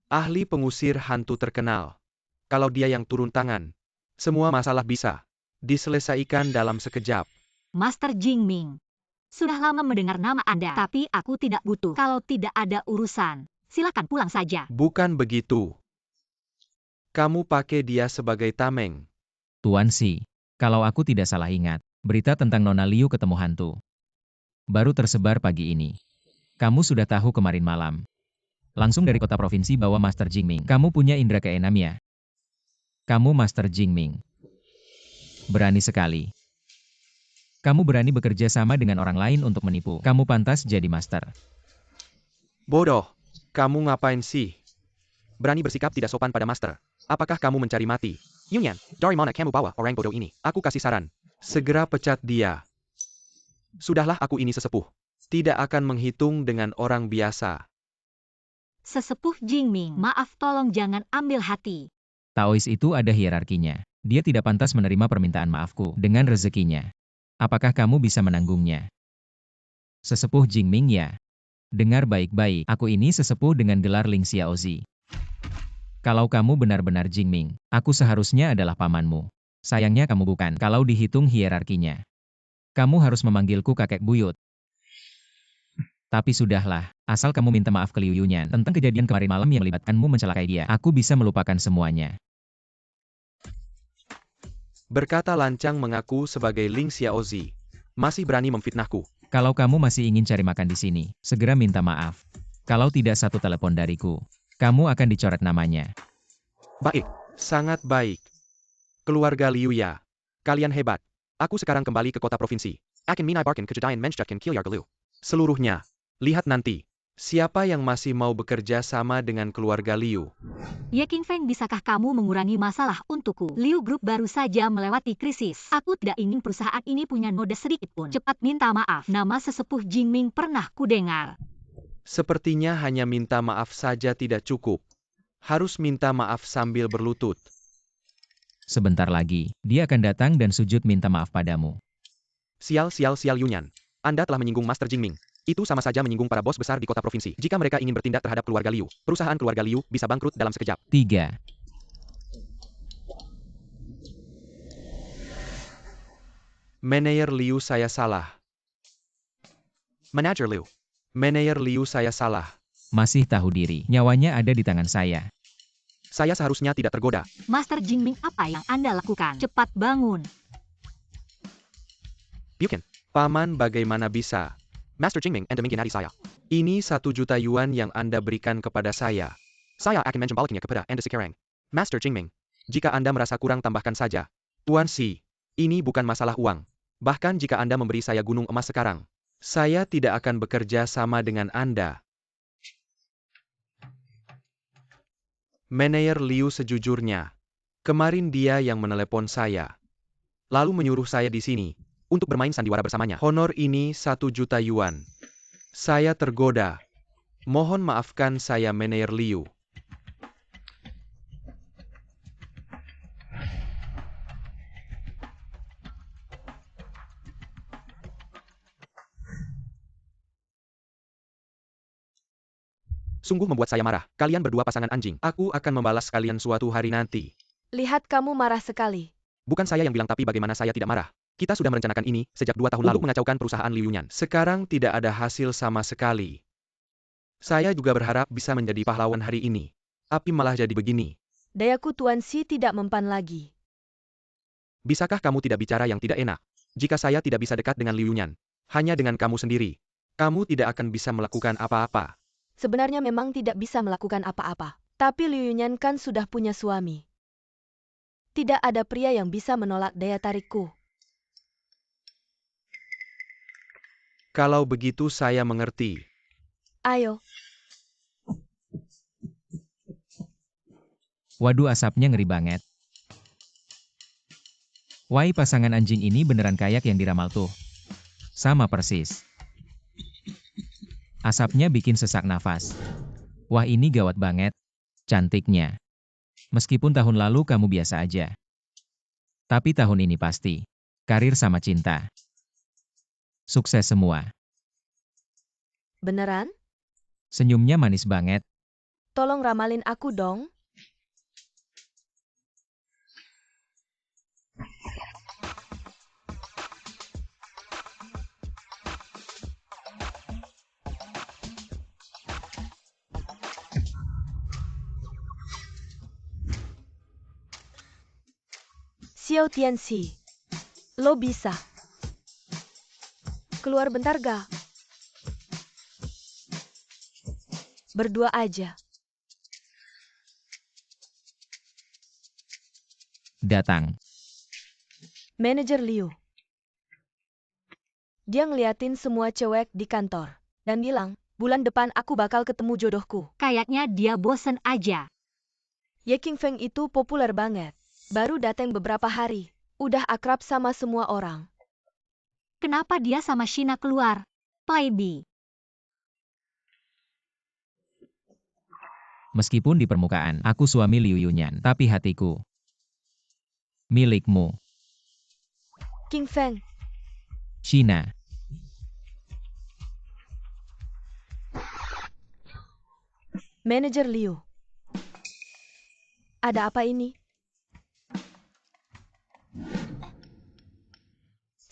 Ahli pengusir hantu terkenal. Kalau dia yang turun tangan, semua masalah bisa diselesaikan dalam sekejap. Master Jingming. Sudah lama mendengar nama Anda, tapi aku tidak butuh. Kalau tidak ada urusan, silakan pulang saja. Bukan begitu. Kamu pakai dia sebagai tameng. Tuan Si, kalau aku tidak salah ingat, berita tentang Nona Liu ketemu hantu baru tersebar pagi ini. Kamu sudah tahu kemarin malam. Langsung dari kota provinsi bawa Master Jingming. Kamu punya indera keenam ya? Kamu Master Jingming. Berani sekali. Kamu berani bekerja sama dengan orang lain untuk menipu. Kamu pantas jadi master. Bodoh. Kamu ngapain sih? Berani bersikap tidak sopan pada master. Apakah kamu mencari mati? Yunyan, dari mana kamu bawa orang bodoh ini? Aku kasih saran. Segera pecat dia. Sudahlah, aku ini sesepuh. Tidak akan menghitung dengan orang biasa. Sesepuh Jingming, maaf, tolong jangan ambil hati. Taois itu ada hierarkinya. Dia tidak pantas menerima permintaan maafku dengan rezekinya. Apakah kamu bisa menanggungnya? Sesepuh Jingming ya. Dengar baik-baik, aku ini sesepuh dengan gelar Ling Xiaozi. Kalau kamu benar-benar Jingming, aku seharusnya adalah pamanmu. Sayangnya kamu bukan, kalau dihitung hierarkinya. Kamu harus memanggilku kakek buyut. Tapi sudahlah, asal kamu minta maaf ke Liu Yunyan tentang kejadian kemarin malam yang melibatkanmu mencelakai dia, aku bisa melupakan semuanya. Berkata lancang mengaku sebagai Ling Xiaozi. Masih berani memfitnahku. Kalau kamu masih ingin cari makan di sini, segera minta maaf. Kalau tidak satu telepon dariku, kamu akan dicoret namanya. Baik, sangat baik. Keluarga Liu ya. Kalian hebat. Aku sekarang kembali ke kota provinsi. Akan minai barkan kejadian menjadikan Kilyar Galuh. Seluruhnya. Lihat nanti. Siapa yang masih mau bekerja sama dengan keluarga Liu? Ye Qingfeng, bisakah kamu mengurangi masalah untukku? Liu Group baru saja melewati krisis. Aku tidak ingin perusahaan ini punya noda sedikit pun. Cepat minta maaf. Nama sesepuh Jingming pernah kudengar. Sepertinya hanya minta maaf saja tidak cukup. Harus minta maaf sambil berlutut. Sebentar lagi, dia akan datang dan sujud minta maaf padamu. Sial Yunyan. Anda telah menyinggung Master Jingming. Itu sama saja menyinggung para bos besar di kota provinsi. Jika mereka ingin bertindak terhadap keluarga Liu, perusahaan keluarga Liu bisa bangkrut dalam sekejap. 3. Manajer Liu, saya salah. Manajer Liu. Manajer Liu, saya salah. Masih tahu diri, nyawanya ada di tangan saya. Saya seharusnya tidak tergoda. Master Jingming, apa yang Anda lakukan? Cepat bangun. Yukin, Paman bagaimana bisa? Master Jingming Anda mengkhianati saya. Ini 1 juta yuan yang Anda berikan kepada saya. Saya akan menjembaliknya kepada Anda sekarang. Master Jingming, jika Anda merasa kurang tambahkan saja. Tuan Si, ini bukan masalah uang. Bahkan jika Anda memberi saya gunung emas sekarang, saya tidak akan bekerja sama dengan Anda. Manajer Liu, sejujurnya, kemarin dia yang menelepon saya. Lalu menyuruh saya di sini untuk bermain sandiwara bersamanya. Honor ini 1 juta yuan. Saya tergoda. Mohon maafkan saya, Manajer Liu. Sungguh membuat saya marah. Kalian berdua pasangan anjing. Aku akan membalas kalian suatu hari nanti. Lihat kamu marah sekali. Bukan saya yang bilang, tapi bagaimana saya tidak marah. Kita sudah merencanakan ini sejak 2 tahun lalu untuk mengacaukan perusahaan Liu Yunyan. Sekarang tidak ada hasil sama sekali. Saya juga berharap bisa menjadi pahlawan hari ini. Tapi malah jadi begini. Dayaku Tuan Si tidak mempan lagi. Bisakah kamu tidak bicara yang tidak enak? Jika saya tidak bisa dekat dengan Liu Yunyan, hanya dengan kamu sendiri, kamu tidak akan bisa melakukan apa-apa. Sebenarnya memang tidak bisa melakukan apa-apa. Tapi Liu Yunyan kan sudah punya suami. Tidak ada pria yang bisa menolak daya tarikku. Kalau begitu saya mengerti. Ayo. Waduh, asapnya ngeri banget. Wah, pasangan anjing ini beneran kayak yang diramal tuh. Sama persis. Asapnya bikin sesak nafas. Wah, ini gawat banget. Cantiknya. Meskipun tahun lalu kamu biasa aja. Tapi tahun ini pasti. Karir sama cinta. Sukses semua. Beneran? Senyumnya manis banget. Tolong ramalin aku dong. Xiao Tianxi, lo bisa. Keluar bentar ga? Berdua aja. Datang. Manajer Liu. Dia ngeliatin semua cewek di kantor. Dan bilang, bulan depan aku bakal ketemu jodohku. Kayaknya dia bosen aja. Ye Qingfeng itu populer banget. Baru datang beberapa hari. Udah akrab sama semua orang. Kenapa dia sama Shina keluar? Playbi. Meskipun di permukaan, aku suami Liu Yunyan, tapi hatiku milikmu. Qingfeng, Shina. Manajer Liu. Ada apa ini?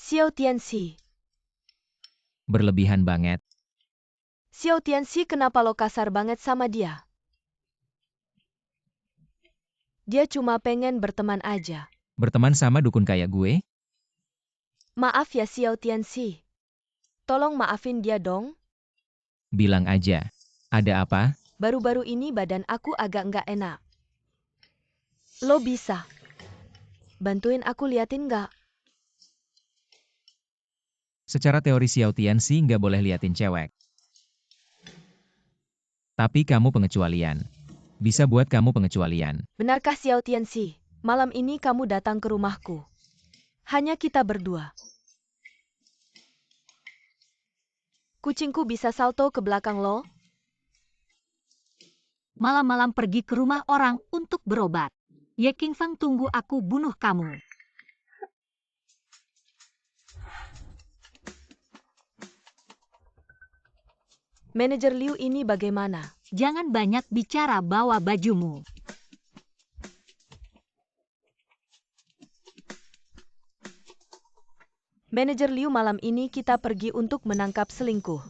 Xiao Tianxi. Berlebihan banget. Xiao Tianxi, kenapa lo kasar banget sama dia? Dia cuma pengen berteman aja. Berteman sama dukun kayak gue? Maaf ya Xiao Tianxi. Tolong maafin dia dong. Bilang aja. Ada apa? Baru-baru ini badan aku agak nggak enak. Lo bisa bantuin aku liatin nggak? Secara teori Xiao Tianxi nggak boleh liatin cewek. Tapi kamu pengecualian. Bisa buat kamu pengecualian. Benarkah Xiao Tianxi? Malam ini kamu datang ke rumahku. Hanya kita berdua. Kucingku bisa salto ke belakang lo? Malam-malam pergi ke rumah orang untuk berobat. Ye Qingfeng, tunggu aku bunuh kamu. Manajer Liu ini bagaimana? Jangan banyak bicara, bawa bajumu. Manajer Liu, malam ini kita pergi untuk menangkap selingkuh.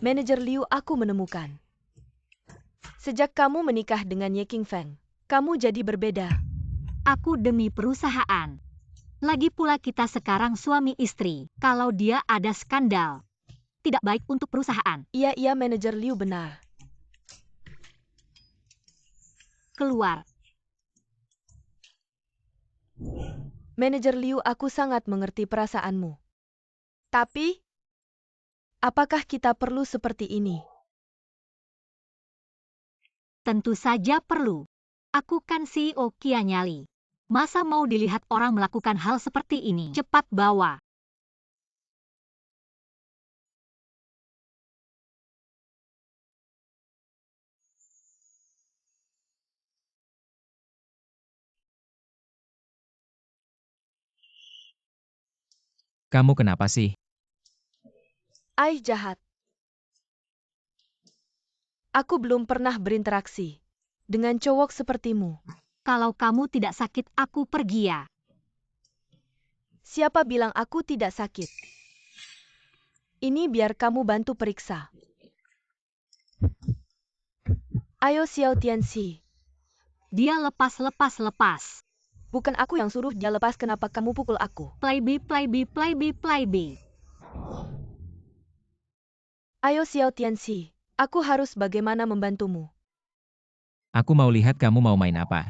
Manajer Liu, aku menemukan. Sejak kamu menikah dengan Ye Qingfeng, kamu jadi berbeda. Aku demi perusahaan. Lagi pula kita sekarang suami istri. Kalau dia ada skandal, tidak baik untuk perusahaan. Iya, Manajer Liu benar. Keluar. Manajer Liu, aku sangat mengerti perasaanmu. Tapi, apakah kita perlu seperti ini? Tentu saja perlu. Aku kan CEO Kianyali. Masa mau dilihat orang melakukan hal seperti ini? Cepat bawa. Kamu kenapa sih? Aih, jahat. Aku belum pernah berinteraksi dengan cowok sepertimu. Kalau kamu tidak sakit, aku pergi ya. Siapa bilang aku tidak sakit? Ini biar kamu bantu periksa. Ayo Xiao Tianxi. Dia lepas. Bukan aku yang suruh dia lepas, kenapa kamu pukul aku? Playbi. Ayo Xiao Tianxi, aku harus bagaimana membantumu? Aku mau lihat kamu mau main apa.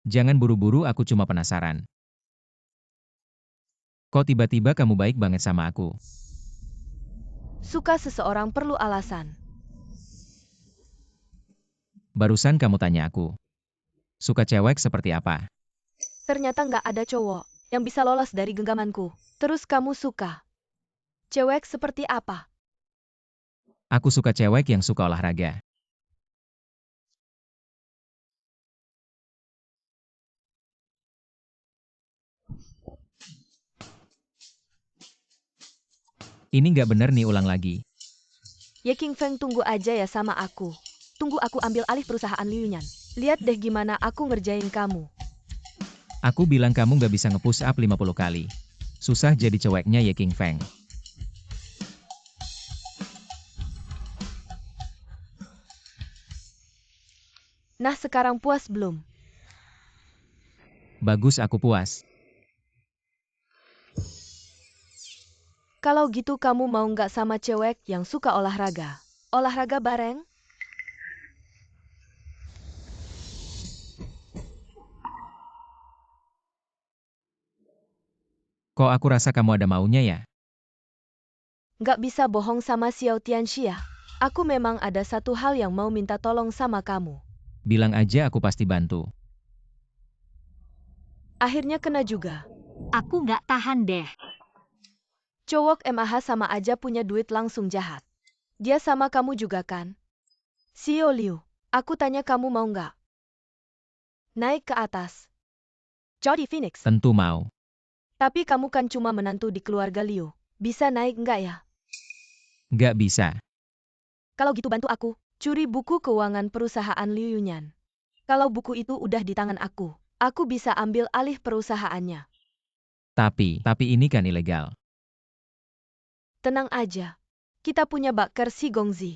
Jangan buru-buru, aku cuma penasaran. Kok tiba-tiba kamu baik banget sama aku? Suka seseorang perlu alasan. Barusan kamu tanya aku. Suka cewek seperti apa? Ternyata nggak ada cowok yang bisa lolos dari genggamanku. Terus kamu suka cewek seperti apa? Aku suka cewek yang suka olahraga. Ini nggak bener nih, ulang lagi. Ye Qingfeng, tunggu aja ya sama aku. Tunggu aku ambil alih perusahaan Liu Yan. Lihat deh gimana aku ngerjain kamu. Aku bilang kamu nggak bisa nge-push up 50 kali. Susah jadi ceweknya Ye Qingfeng. Nah, sekarang puas belum? Bagus, aku puas. Kalau gitu kamu mau nggak sama cewek yang suka olahraga? Olahraga bareng? Kok aku rasa kamu ada maunya ya? Nggak bisa bohong sama Xiao Tianxi ya. Aku memang ada satu hal yang mau minta tolong sama kamu. Bilang aja, aku pasti bantu. Akhirnya kena juga. Aku nggak tahan deh. Cowok MAH sama aja punya duit langsung jahat. Dia sama kamu juga kan? Xiao Liu, aku tanya kamu mau nggak naik ke atas jadi Phoenix? Tentu mau. Tapi kamu kan cuma menantu di keluarga Liu. Bisa naik nggak ya? Nggak bisa. Kalau gitu bantu aku, curi buku keuangan perusahaan Liu Yunyan. Kalau buku itu udah di tangan aku bisa ambil alih perusahaannya. Tapi ini kan ilegal. Tenang aja. Kita punya baker si Gongzi.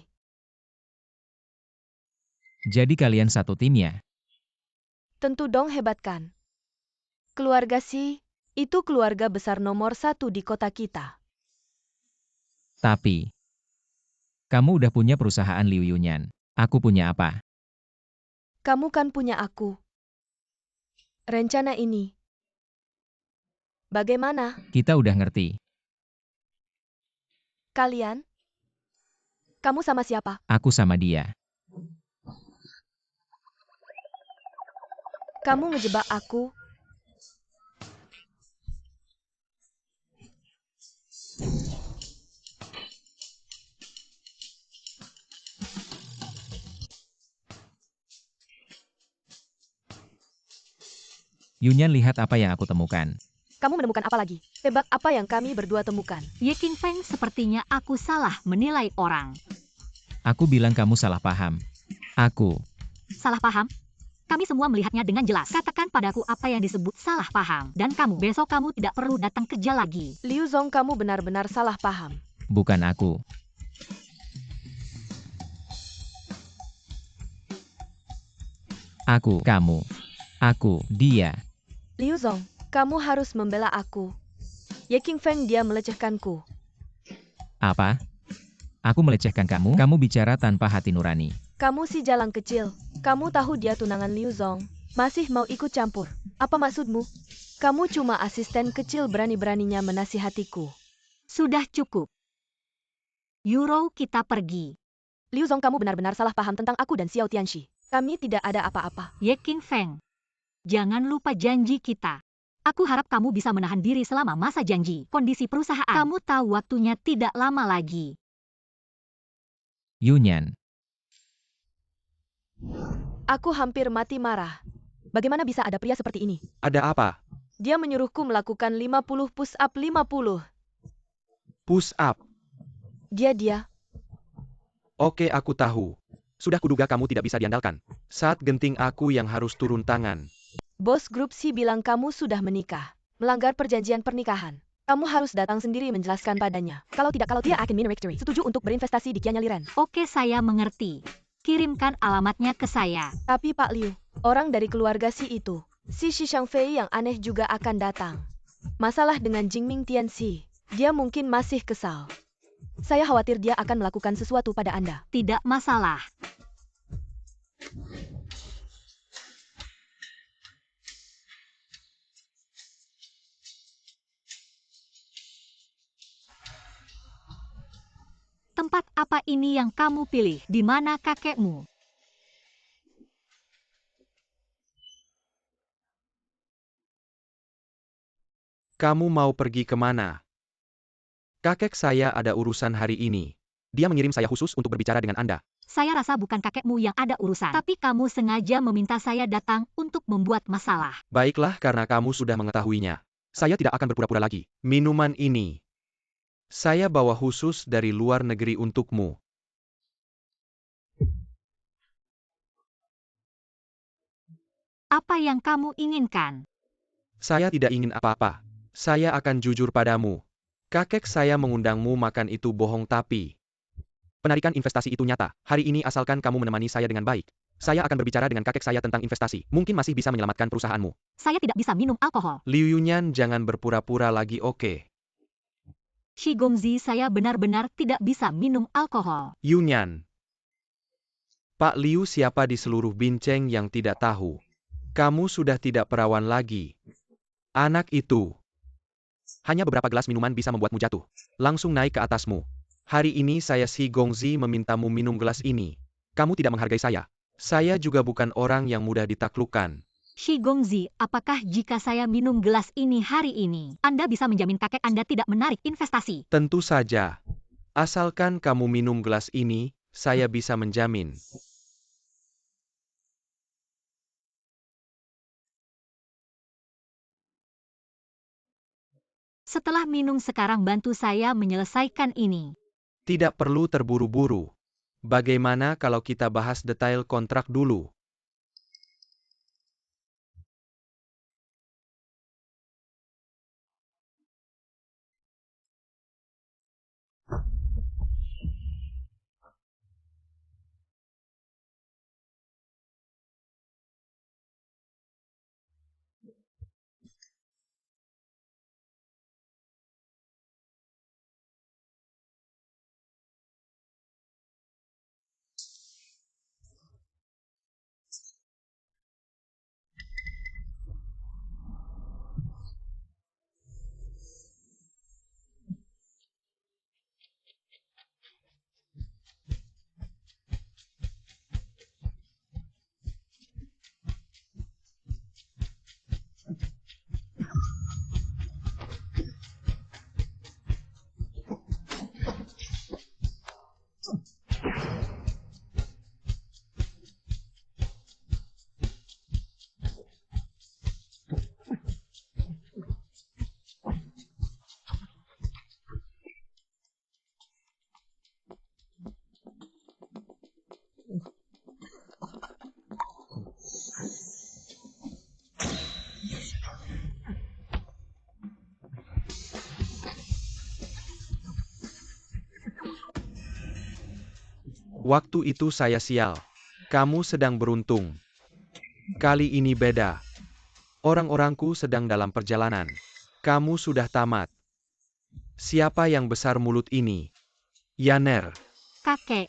Jadi kalian satu tim ya? Tentu dong, hebat kan? Keluarga Si, itu keluarga besar nomor 1 di kota kita. Tapi, kamu udah punya perusahaan Liu Yunyan. Aku punya apa? Kamu kan punya aku. Rencana ini. Bagaimana? Kita udah ngerti. Kalian? Kamu sama siapa? Aku sama dia. Kamu ngejebak aku. Yunyan, lihat apa yang aku temukan. Kamu menemukan apa lagi? Tebak apa yang kami berdua temukan. Ye Qingfeng, sepertinya aku salah menilai orang. Aku bilang kamu salah paham. Aku. Salah paham? Kami semua melihatnya dengan jelas. Katakan padaku apa yang disebut salah paham. Dan kamu, besok kamu tidak perlu datang kerja lagi. Liu Zong, kamu benar-benar salah paham. Bukan aku. Aku, kamu. Aku, dia. Liu Zong, kamu harus membela aku. Ye Qingfeng, dia melecehkanku. Apa? Aku melecehkan kamu? Kamu bicara tanpa hati nurani. Kamu si jalang kecil. Kamu tahu dia tunangan Liu Zong. Masih mau ikut campur. Apa maksudmu? Kamu cuma asisten kecil berani-beraninya menasihatiku. Sudah cukup. Euro, kita pergi. Liu Zong, kamu benar-benar salah paham tentang aku dan Xiao Tianxi. Kami tidak ada apa-apa. Ye Qingfeng, jangan lupa janji kita. Aku harap kamu bisa menahan diri selama masa janji. Kondisi perusahaan, kamu tahu waktunya tidak lama lagi. Yunyan. Aku hampir mati marah. Bagaimana bisa ada pria seperti ini? Ada apa? Dia menyuruhku melakukan 50 push-up 50. Push up. Dia. Oke, aku tahu. Sudah kuduga kamu tidak bisa diandalkan. Saat genting aku yang harus turun tangan. Bos grup C bilang kamu sudah menikah. Melanggar perjanjian pernikahan. Kamu harus datang sendiri menjelaskan padanya. Kalau tidak, dia akan minum victory. Setuju untuk berinvestasi di Kianya Liren. Oke, saya mengerti. Kirimkan alamatnya ke saya. Tapi Pak Liu, orang dari keluarga si itu, si Shi Shangfei yang aneh juga akan datang. Masalah dengan Jingming Tianxi, dia mungkin masih kesal. Saya khawatir dia akan melakukan sesuatu pada Anda. Tidak masalah. Tempat apa ini yang kamu pilih? Di mana kakekmu? Kamu mau pergi kemana? Kakek saya ada urusan hari ini. Dia mengirim saya khusus untuk berbicara dengan Anda. Saya rasa bukan kakekmu yang ada urusan. Tapi kamu sengaja meminta saya datang untuk membuat masalah. Baiklah, karena kamu sudah mengetahuinya. Saya tidak akan berpura-pura lagi. Minuman ini saya bawa khusus dari luar negeri untukmu. Apa yang kamu inginkan? Saya tidak ingin apa-apa. Saya akan jujur padamu. Kakek saya mengundangmu makan itu bohong, tapi penarikan investasi itu nyata. Hari ini asalkan kamu menemani saya dengan baik. Saya akan berbicara dengan kakek saya tentang investasi. Mungkin masih bisa menyelamatkan perusahaanmu. Saya tidak bisa minum alkohol. Liu Yunyan, jangan berpura-pura lagi, oke? Shi Gongzi, saya benar-benar tidak bisa minum alkohol. Yunyan. Pak Liu, siapa di seluruh Binceng yang tidak tahu? Kamu sudah tidak perawan lagi. Anak itu. Hanya beberapa gelas minuman bisa membuatmu jatuh. Langsung naik ke atasmu. Hari ini saya Shi Gongzi memintamu minum gelas ini. Kamu tidak menghargai saya. Saya juga bukan orang yang mudah ditaklukkan. Shi Gongzi, apakah jika saya minum gelas ini hari ini, Anda bisa menjamin kakek Anda tidak menarik investasi? Tentu saja. Asalkan kamu minum gelas ini, saya bisa menjamin. Setelah minum sekarang bantu saya menyelesaikan ini. Tidak perlu terburu-buru. Bagaimana kalau kita bahas detail kontrak dulu? Waktu itu saya sial. Kamu sedang beruntung. Kali ini beda. Orang-orangku sedang dalam perjalanan. Kamu sudah tamat. Siapa yang besar mulut ini? Yaner. Kakek,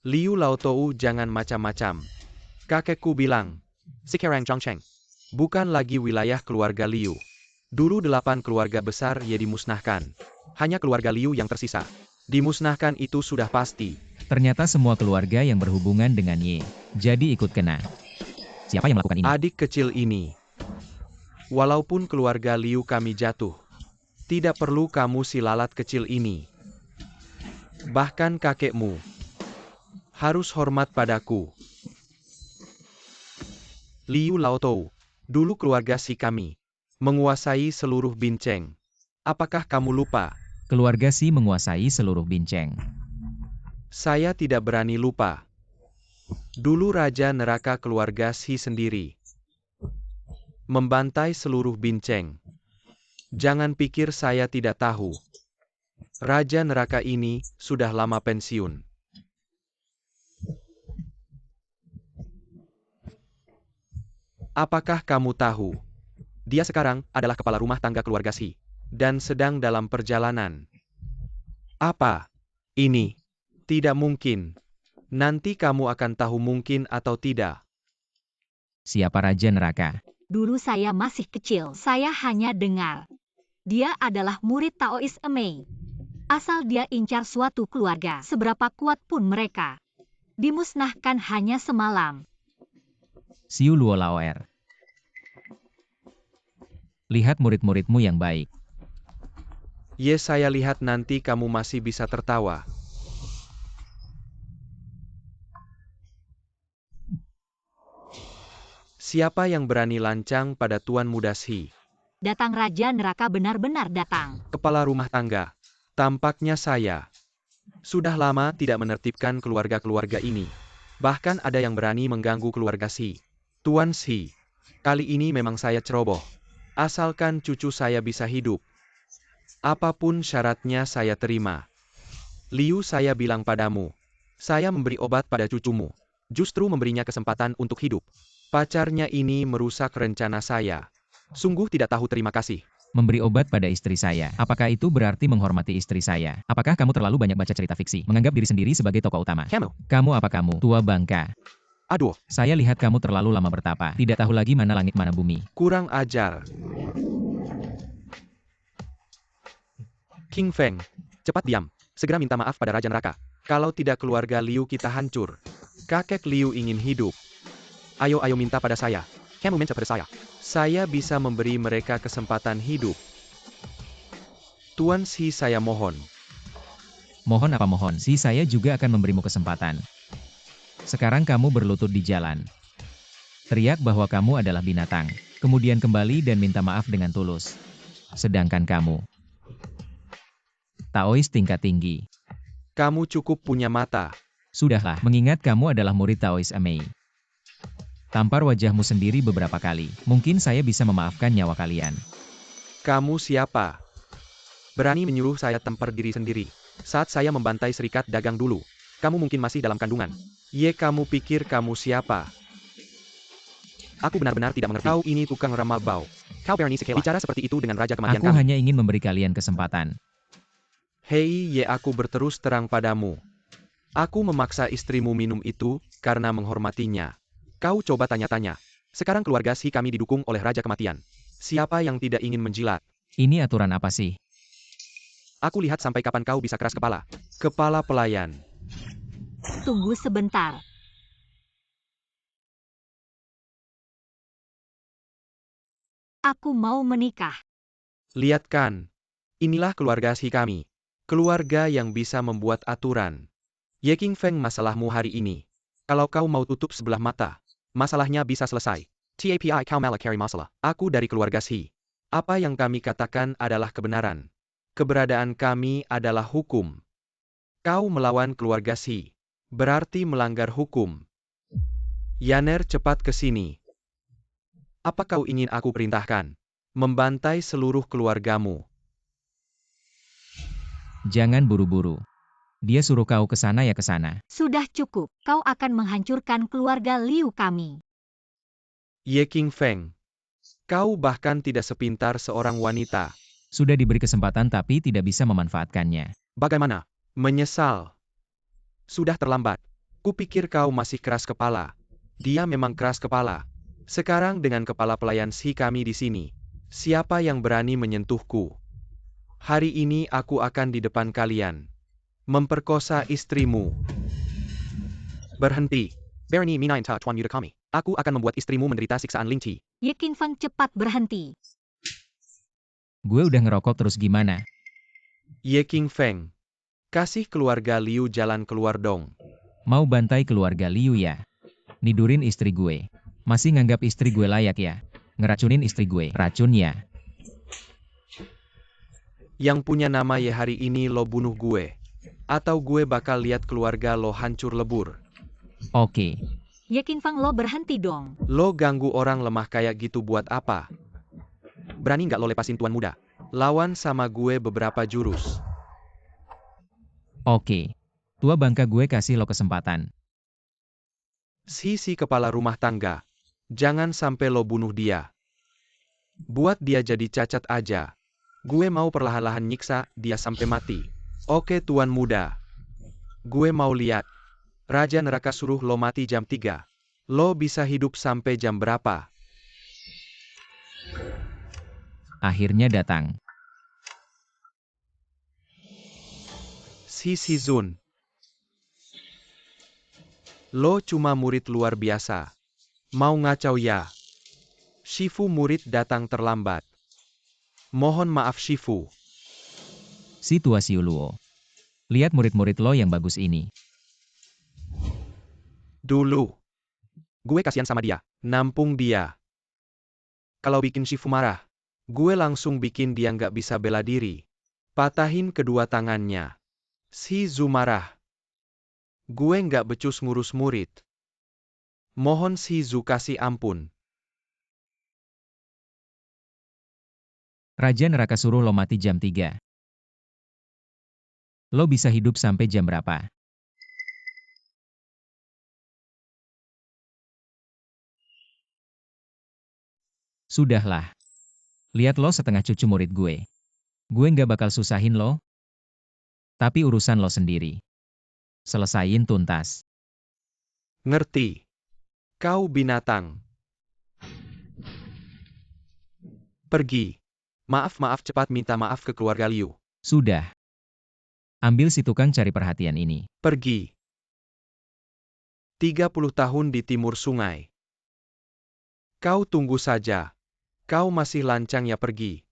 Liu Laotou jangan macam-macam. Kakekku bilang. Sekarang Chongcheng. Bukan lagi wilayah keluarga Liu. Dulu 8 keluarga besar Ye dimusnahkan. Hanya keluarga Liu yang tersisa. Dimusnahkan itu sudah pasti. Ternyata semua keluarga yang berhubungan dengan Ye, jadi ikut kena. Siapa yang melakukan ini? Adik kecil ini. Walaupun keluarga Liu kami jatuh. Tidak perlu kamu si lalat kecil ini. Bahkan kakekmu. Harus hormat padaku. Liu Laotou. Dulu keluarga si kami. Menguasai seluruh Binceng. Apakah kamu lupa? Keluarga Si menguasai seluruh Binceng. Saya tidak berani lupa. Dulu Raja Neraka keluarga Si sendiri. Membantai seluruh Binceng. Jangan pikir saya tidak tahu. Raja Neraka ini sudah lama pensiun. Apakah kamu tahu? Dia sekarang adalah kepala rumah tangga keluarga Si. Dan sedang dalam perjalanan. Apa? Ini? Tidak mungkin. Nanti kamu akan tahu mungkin atau tidak. Siapa Raja Neraka? dulu saya masih kecil, saya hanya dengar. Dia adalah murid Taois Emei. Asal dia incar suatu keluarga, seberapa kuat pun mereka. Dimusnahkan hanya semalam. Siu Luo Laoer. Lihat murid-muridmu yang baik. Ye, saya lihat nanti kamu masih bisa tertawa. Siapa yang berani lancang pada Tuan Muda Si? Datang Raja Neraka benar-benar datang. Kepala rumah tangga. Tampaknya saya. Sudah lama tidak menertibkan keluarga-keluarga ini. Bahkan ada yang berani mengganggu keluarga Si. Tuan Si. Kali ini memang saya ceroboh. Asalkan cucu saya bisa hidup. Apapun syaratnya saya terima. Liu, saya bilang padamu. Saya memberi obat pada cucumu. Justru memberinya kesempatan untuk hidup. Pacarnya ini merusak rencana saya. Sungguh tidak tahu terima kasih. Memberi obat pada istri saya. Apakah itu berarti menghormati istri saya? Apakah kamu terlalu banyak baca cerita fiksi? Menganggap diri sendiri sebagai tokoh utama? Kamu apa kamu? Tua bangka. Aduh, Saya lihat kamu terlalu lama bertapa. Tidak tahu lagi mana langit mana bumi. kurang ajar. King Feng, cepat diam. Segera minta maaf pada Raja Neraka. Kalau tidak keluarga Liu kita hancur. Kakek Liu ingin hidup. Ayo minta pada saya. Kamu minta pada saya. Saya bisa memberi mereka kesempatan hidup. Tuan Si, saya mohon. Mohon apa mohon? Si saya juga akan memberimu kesempatan. Sekarang kamu berlutut di jalan. Teriak bahwa kamu adalah binatang. Kemudian kembali dan minta maaf dengan tulus. Sedangkan kamu. Taois tingkat tinggi. Kamu cukup punya mata. Sudahlah, mengingat kamu adalah murid Taois Emei. Tampar wajahmu sendiri beberapa kali. Mungkin saya bisa memaafkan nyawa kalian. Kamu siapa? Berani menyuruh saya tampar diri sendiri. Saat saya membantai serikat dagang dulu. Kamu mungkin masih dalam kandungan. Ye, kamu pikir kamu siapa? Aku benar-benar tidak mengerti. Kau ini tukang ramal bau. Kau berani sekali bicara seperti itu dengan Raja Kematian Aku kami. hanya ingin memberi kalian kesempatan. Hei Ye, aku berterus terang padamu. Aku memaksa istrimu minum itu karena menghormatinya. Kau coba tanya-tanya. Sekarang keluarga Si kami didukung oleh Raja Kematian. Siapa yang tidak ingin menjilat? Ini aturan apa sih? Aku lihat sampai kapan kau bisa keras kepala. Kepala pelayan. Tunggu sebentar. Aku mau menikah. Lihat kan. Inilah keluarga Si kami. Keluarga yang bisa membuat aturan. Ye King Feng, masalahmu hari ini. Kalau kau mau tutup sebelah mata, masalahnya bisa selesai. Tapi kau malah cari masalah. Aku dari keluarga Si. Apa yang kami katakan adalah kebenaran. Keberadaan kami adalah hukum. Kau melawan keluarga Si. Berarti melanggar hukum. Yaner, cepat ke sini. Apa kau ingin aku perintahkan? Membantai seluruh keluargamu. Jangan buru-buru. Dia suruh kau ke sana ya ke sana. Sudah cukup, kau akan menghancurkan keluarga Liu kami. Ye King Feng. Kau bahkan tidak sepintar seorang wanita. Sudah diberi kesempatan tapi tidak bisa memanfaatkannya. Bagaimana? Menyesal. Sudah terlambat. Kupikir kau masih keras kepala. Dia memang keras kepala. Sekarang dengan kepala pelayan Si kami di sini. Siapa yang berani menyentuhku? Hari ini aku akan di depan kalian. Memperkosa istrimu. Berhenti. Berani minta tuan muda kami. Aku akan membuat istrimu menderita siksaan linci. Ye King Feng cepat berhenti. Gue udah ngerokok terus gimana? Ye King Feng. Kasih keluarga Liu jalan keluar dong. Mau bantai keluarga Liu ya? Nidurin istri gue. Masih nganggap istri gue layak ya? Ngeracunin istri gue. Racun ya? Yang punya nama Ye hari ini lo bunuh gue. Atau gue bakal lihat keluarga lo hancur lebur. Oke. Ye King Feng, lo berhenti dong. Lo ganggu orang lemah kayak gitu buat apa? Berani nggak lo lepasin tuan muda? Lawan sama gue beberapa jurus. Oke. Tua bangka gue kasih lo kesempatan. Si kepala rumah tangga. Jangan sampai lo bunuh dia. Buat dia jadi cacat aja. Gue mau perlahan-lahan nyiksa dia sampai mati. Oke tuan muda. Gue mau lihat. Raja neraka suruh lo mati jam 3. Lo bisa hidup sampai jam berapa? Akhirnya datang. Si Zun. Lo cuma murid luar biasa. Mau ngacau ya? Shifu murid datang terlambat. Mohon maaf Shifu. Si tua Siuluo. Lihat murid-murid lo yang bagus ini. Dulu. Gue kasihan sama dia. Nampung dia. Kalau bikin Shifu marah. Gue langsung bikin dia nggak bisa bela diri. Patahin kedua tangannya. Si Zu marah. Gue nggak becus ngurus murid. Mohon si Zu kasih ampun. Raja neraka suruh lo mati jam 3. Lo bisa hidup sampai jam berapa? Sudahlah. Lihat lo setengah cucu murid gue. Gue nggak bakal susahin lo. Tapi urusan lo sendiri. Selesain tuntas. Ngerti. Kau binatang. Pergi. Maaf cepat minta maaf ke keluarga Liu. Sudah. Ambil si tukang cari perhatian ini. Pergi. 30 tahun di timur sungai. Kau tunggu saja. Kau masih lancang ya pergi.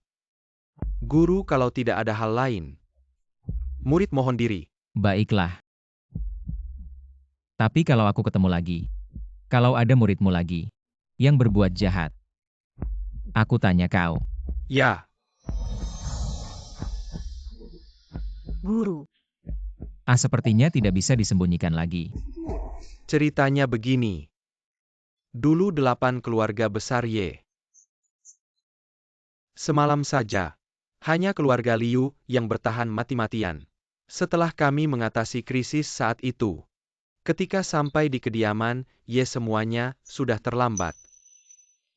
Guru kalau tidak ada hal lain. Murid mohon diri. Baiklah. Tapi kalau aku ketemu lagi. Kalau ada muridmu lagi. Yang berbuat jahat. Aku tanya kau. Ya. Guru. Sepertinya tidak bisa disembunyikan lagi. Ceritanya begini. Dulu 8 keluarga besar Ye. Semalam saja. Hanya keluarga Liu yang bertahan mati-matian. Setelah kami mengatasi krisis saat itu. Ketika sampai di kediaman, Ye semuanya sudah terlambat.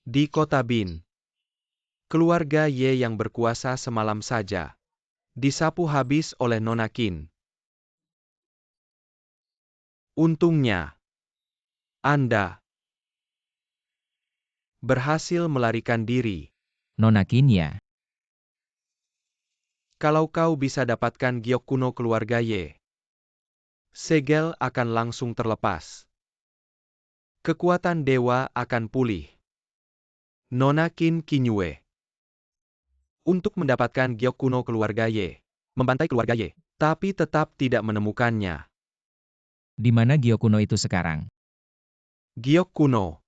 Di kota Bin. Keluarga Ye yang berkuasa semalam saja. Disapu habis oleh Nona Qin. Untungnya. Anda. Berhasil melarikan diri. Nona Qin ya. Kalau kau bisa dapatkan giok kuno keluarga Ye. Segel akan langsung terlepas. Kekuatan dewa akan pulih. Nona Qin Qinyue. Untuk mendapatkan giok kuno keluarga Ye. Membantai keluarga Ye. Tapi tetap tidak menemukannya. Di mana giok kuno itu sekarang? Giok kuno.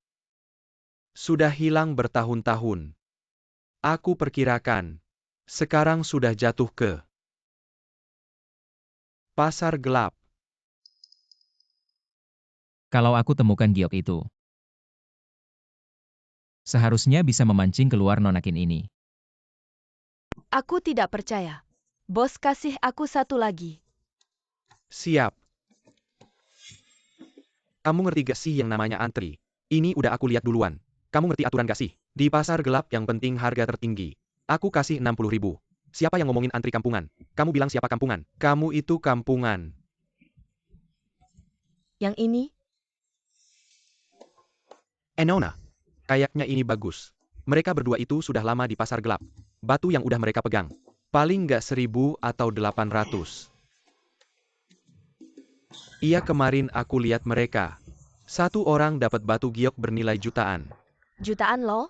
Sudah hilang bertahun-tahun. Aku perkirakan. Sekarang sudah jatuh ke pasar gelap. Kalau aku temukan giok itu. Seharusnya bisa memancing keluar Nona Qin ini. Aku tidak percaya. Bos kasih aku satu lagi. Siap. Kamu ngerti gak sih yang namanya antri? Ini udah aku lihat duluan. Kamu ngerti aturan gak sih? Di pasar gelap yang penting harga tertinggi. Aku kasih 60.000. Siapa yang ngomongin antri kampungan? Kamu bilang siapa kampungan? Kamu itu kampungan. Yang ini? Nona. Kayaknya ini bagus. Mereka berdua itu sudah lama di pasar gelap. Batu yang udah mereka pegang. Paling nggak 1.000 atau 800. Iya, kemarin aku lihat mereka. Satu orang dapat batu giok bernilai jutaan. Jutaan loh?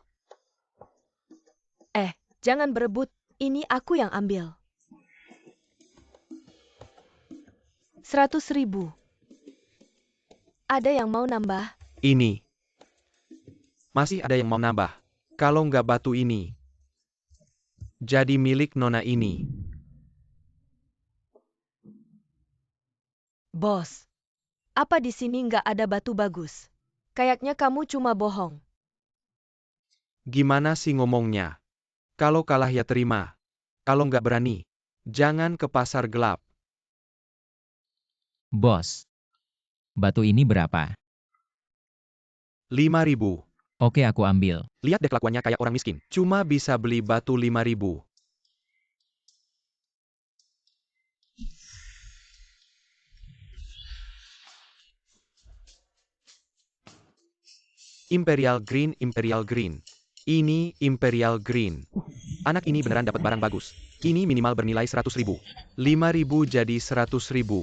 Jangan berebut. Ini aku yang ambil. 100.000. Ada yang mau nambah? Ini. Masih ada yang mau nambah. Kalau nggak batu ini. Jadi milik Nona ini. Bos. Apa di sini nggak ada batu bagus? Kayaknya kamu cuma bohong. Gimana sih ngomongnya? Kalau kalah ya terima. Kalau nggak berani, jangan ke pasar gelap. Bos. Batu ini berapa? 5.000. Oke, aku ambil. Lihat deh kelakuannya kayak orang miskin. Cuma bisa beli batu 5.000. Imperial Green, Imperial Green. Ini Imperial Green. Anak ini beneran dapat barang bagus. Ini minimal bernilai 100.000. 5.000 jadi 100.000.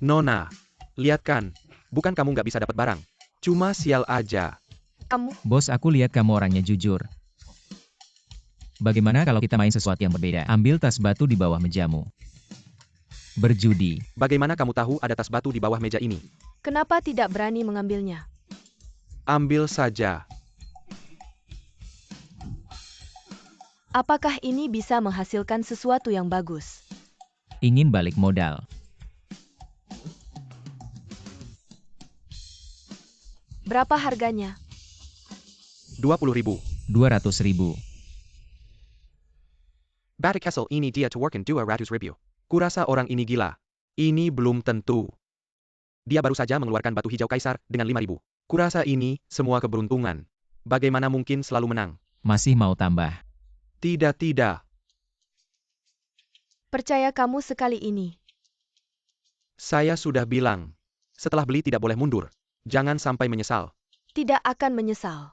Nona, lihat kan. Bukan kamu nggak bisa dapat barang. Cuma sial aja. Kamu? Bos, aku lihat kamu orangnya jujur. Bagaimana kalau kita main sesuatu yang berbeda? Ambil tas batu di bawah mejamu. Berjudi. Bagaimana kamu tahu ada tas batu di bawah meja ini? Kenapa tidak berani mengambilnya? Ambil saja. Apakah ini bisa menghasilkan sesuatu yang bagus? Ingin balik modal. Berapa harganya? 20.000. 200.000. Batik Castle ini dia tawarkan 200.000. Kurasa orang ini gila. Ini belum tentu. Dia baru saja mengeluarkan batu hijau kaisar dengan 5.000. Kurasa ini semua keberuntungan. Bagaimana mungkin selalu menang? Masih mau tambah? Tidak. Percaya kamu sekali ini. Saya sudah bilang. Setelah beli tidak boleh mundur. Jangan sampai menyesal. Tidak akan menyesal.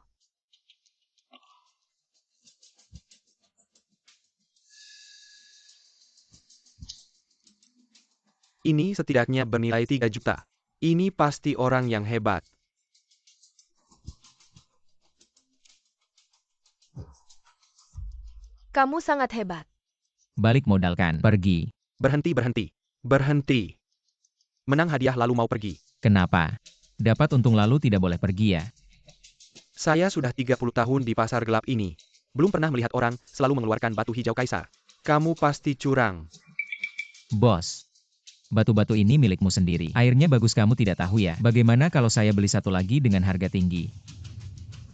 Ini setidaknya bernilai 3 juta. Ini pasti orang yang hebat. Kamu sangat hebat. Balik modalkan. Pergi. Berhenti. Menang hadiah lalu mau pergi. Kenapa? Dapat untung lalu tidak boleh pergi ya? Saya sudah 30 tahun di pasar gelap ini. Belum pernah melihat orang selalu mengeluarkan batu hijau kaisar. Kamu pasti curang. Bos. Batu-batu ini milikmu sendiri. Airnya bagus, kamu tidak tahu ya? Bagaimana kalau saya beli satu lagi dengan harga tinggi?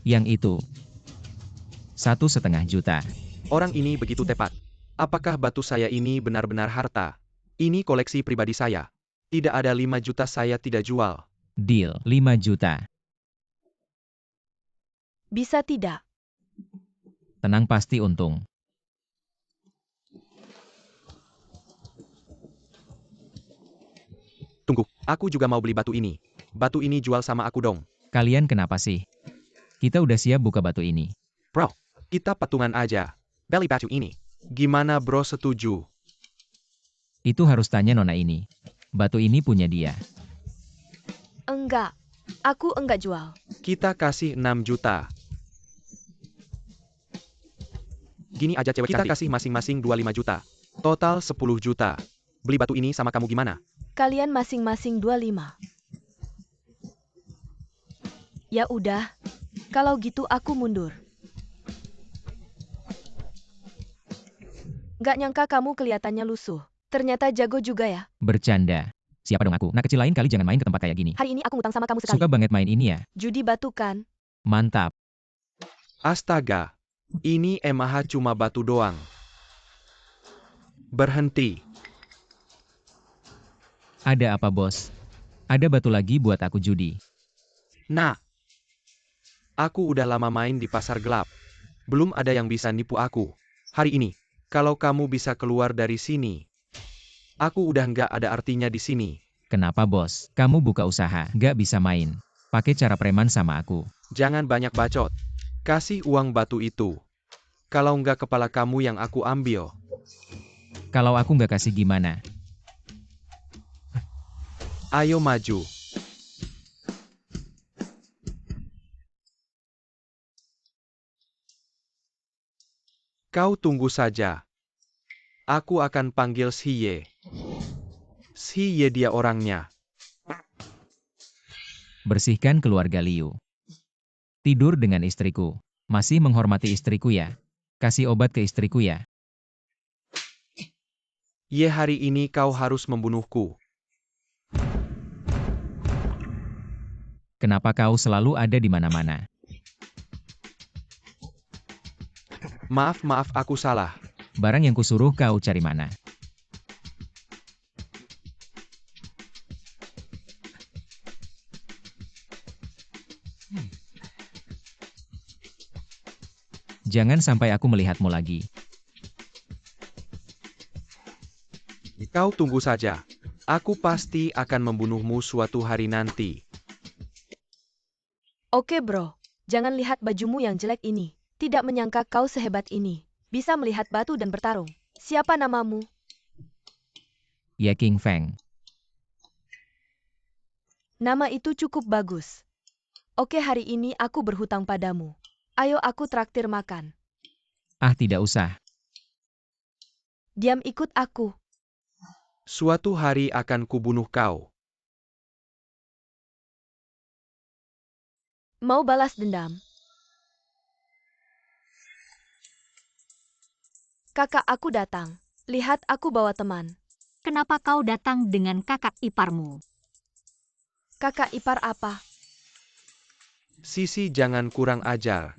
Yang itu. 1,5 juta. Orang ini begitu tepat. Apakah batu saya ini benar-benar harta? Ini koleksi pribadi saya. Tidak ada 5 juta saya tidak jual. Deal. 5 juta. Bisa tidak? Tenang, pasti untung. Tunggu, aku juga mau beli batu ini. Batu ini jual sama aku dong. Kalian kenapa sih? Kita udah siap buka batu ini. Bro, kita patungan aja. Beli batu ini. Gimana bro, setuju? Itu harus tanya nona ini. Batu ini punya dia. Enggak. Aku enggak jual. Kita kasih 6 juta. Gini aja cewek kita kasih masing-masing 25 juta. Total 10 juta. Beli batu ini sama kamu gimana? Kalian masing-masing 25. Ya udah. Kalau gitu aku mundur. Gak nyangka kamu kelihatannya lusuh. Ternyata jago juga ya. Bercanda. Siapa dong aku? Nah, kecil lain kali jangan main ke tempat kayak gini. Hari ini aku ngutang sama kamu sekali. Suka banget main ini ya? Judi batu kan? Mantap. Astaga. Ini MH cuma batu doang. Berhenti. Ada apa, bos? Ada batu lagi buat aku judi. Nah, aku udah lama main di pasar gelap. Belum ada yang bisa nipu aku. Hari ini, kalau kamu bisa keluar dari sini, aku udah nggak ada artinya di sini. Kenapa, bos? Kamu buka usaha, nggak bisa main. Pakai cara preman sama aku. Jangan banyak bacot. Kasih uang batu itu. Kalau nggak kepala kamu yang aku ambil. Kalau aku nggak kasih gimana? Ayo maju. Kau tunggu saja. Aku akan panggil Shiye. Shiye dia orangnya. Bersihkan keluarga Liu. Tidur dengan istriku. Masih menghormati istriku ya? Kasih obat ke istriku ya? Ye, hari ini kau harus membunuhku. Kenapa kau selalu ada di mana-mana? Maaf aku salah. Barang yang kusuruh kau cari mana? Jangan sampai aku melihatmu lagi. Kau tunggu saja. Aku pasti akan membunuhmu suatu hari nanti. Oke bro, jangan lihat bajumu yang jelek ini. Tidak menyangka kau sehebat ini. Bisa melihat batu dan bertarung. Siapa namamu? Ye King Feng. Nama itu cukup bagus. Oke, hari ini aku berhutang padamu. Ayo aku traktir makan. Ah, tidak usah. Diam, ikut aku. Suatu hari akan kubunuh kau. Mau balas dendam? Kakak aku datang. Lihat, aku bawa teman. Kenapa kau datang dengan kakak iparmu? Kakak ipar apa? Sisi jangan kurang ajar.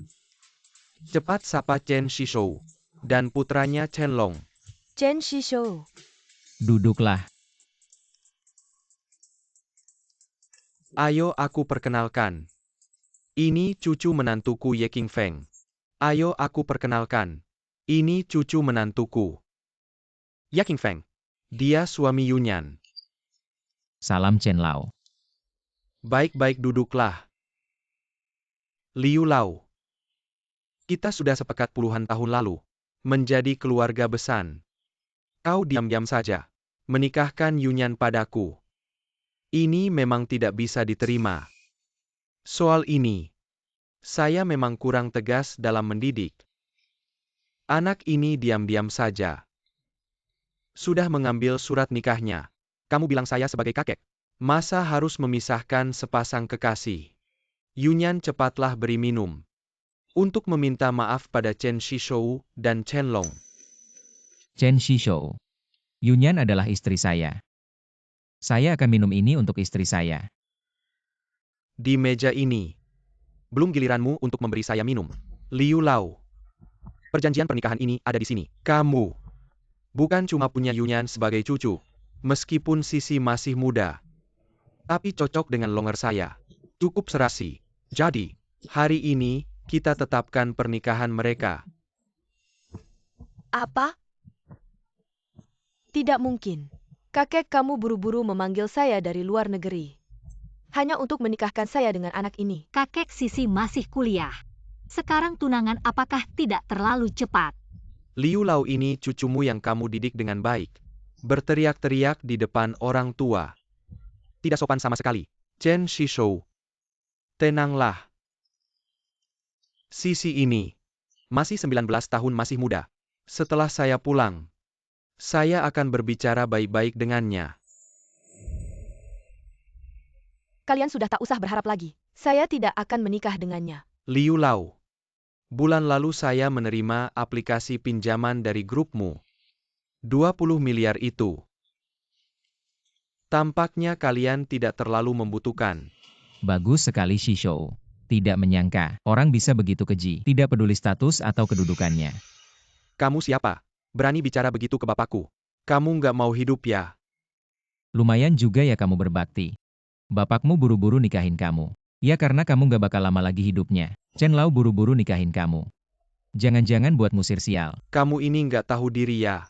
Cepat sapa Chen Shishou dan putranya Chen Long. Chen Shishou. Duduklah. Ayo aku perkenalkan. Ini cucu menantuku Ye King Feng. Ayo aku perkenalkan. Ini cucu menantuku. Ye King Feng. Dia suami Yunyan. Salam Chen Lao. Baik-baik, duduklah. Liu Lao. Kita sudah sepakat puluhan tahun lalu. Menjadi keluarga besar. Kau diam-diam saja. Menikahkan Yunyan padaku. Ini memang tidak bisa diterima. Soal ini, saya memang kurang tegas dalam mendidik. Anak ini diam-diam saja. Sudah mengambil surat nikahnya. Kamu bilang saya sebagai kakek. Masa harus memisahkan sepasang kekasih? Yunyan, cepatlah beri minum. Untuk meminta maaf pada Chen Shishou dan Chen Long. Chen Shishou. Yunyan adalah istri saya. Saya akan minum ini untuk istri saya. Di meja ini. Belum giliranmu untuk memberi saya minum. Liu Lao. Perjanjian pernikahan ini ada di sini. Kamu bukan cuma punya Yunyan sebagai cucu. Meskipun Sisi masih muda. Tapi cocok dengan longer saya. Cukup serasi. Jadi, hari ini, kita tetapkan pernikahan mereka. Apa? Tidak mungkin. Kakek kamu buru-buru memanggil saya dari luar negeri. Hanya untuk menikahkan saya dengan anak ini. Kakek Sisi masih kuliah. Sekarang tunangan apakah tidak terlalu cepat? Liu Lao ini cucumu yang kamu didik dengan baik. Berteriak-teriak di depan orang tua. Tidak sopan sama sekali. Chen Shishou. Tenanglah. Sisi ini. Masih 19 tahun, masih muda. Setelah saya pulang, saya akan berbicara baik-baik dengannya. Kalian sudah tak usah berharap lagi. Saya tidak akan menikah dengannya. Liu Lao. Bulan lalu saya menerima aplikasi pinjaman dari grupmu. 20 miliar itu. Tampaknya kalian tidak terlalu membutuhkan. Bagus sekali Shishou. Tidak menyangka, orang bisa begitu keji, tidak peduli status atau kedudukannya. Kamu siapa? Berani bicara begitu ke bapakku? Kamu nggak mau hidup ya? Lumayan juga ya kamu berbakti. Bapakmu buru-buru nikahin kamu. Ya karena kamu gak bakal lama lagi hidupnya. Chen Lao buru-buru nikahin kamu. Jangan-jangan buat musir sial. Kamu ini nggak tahu diri ya.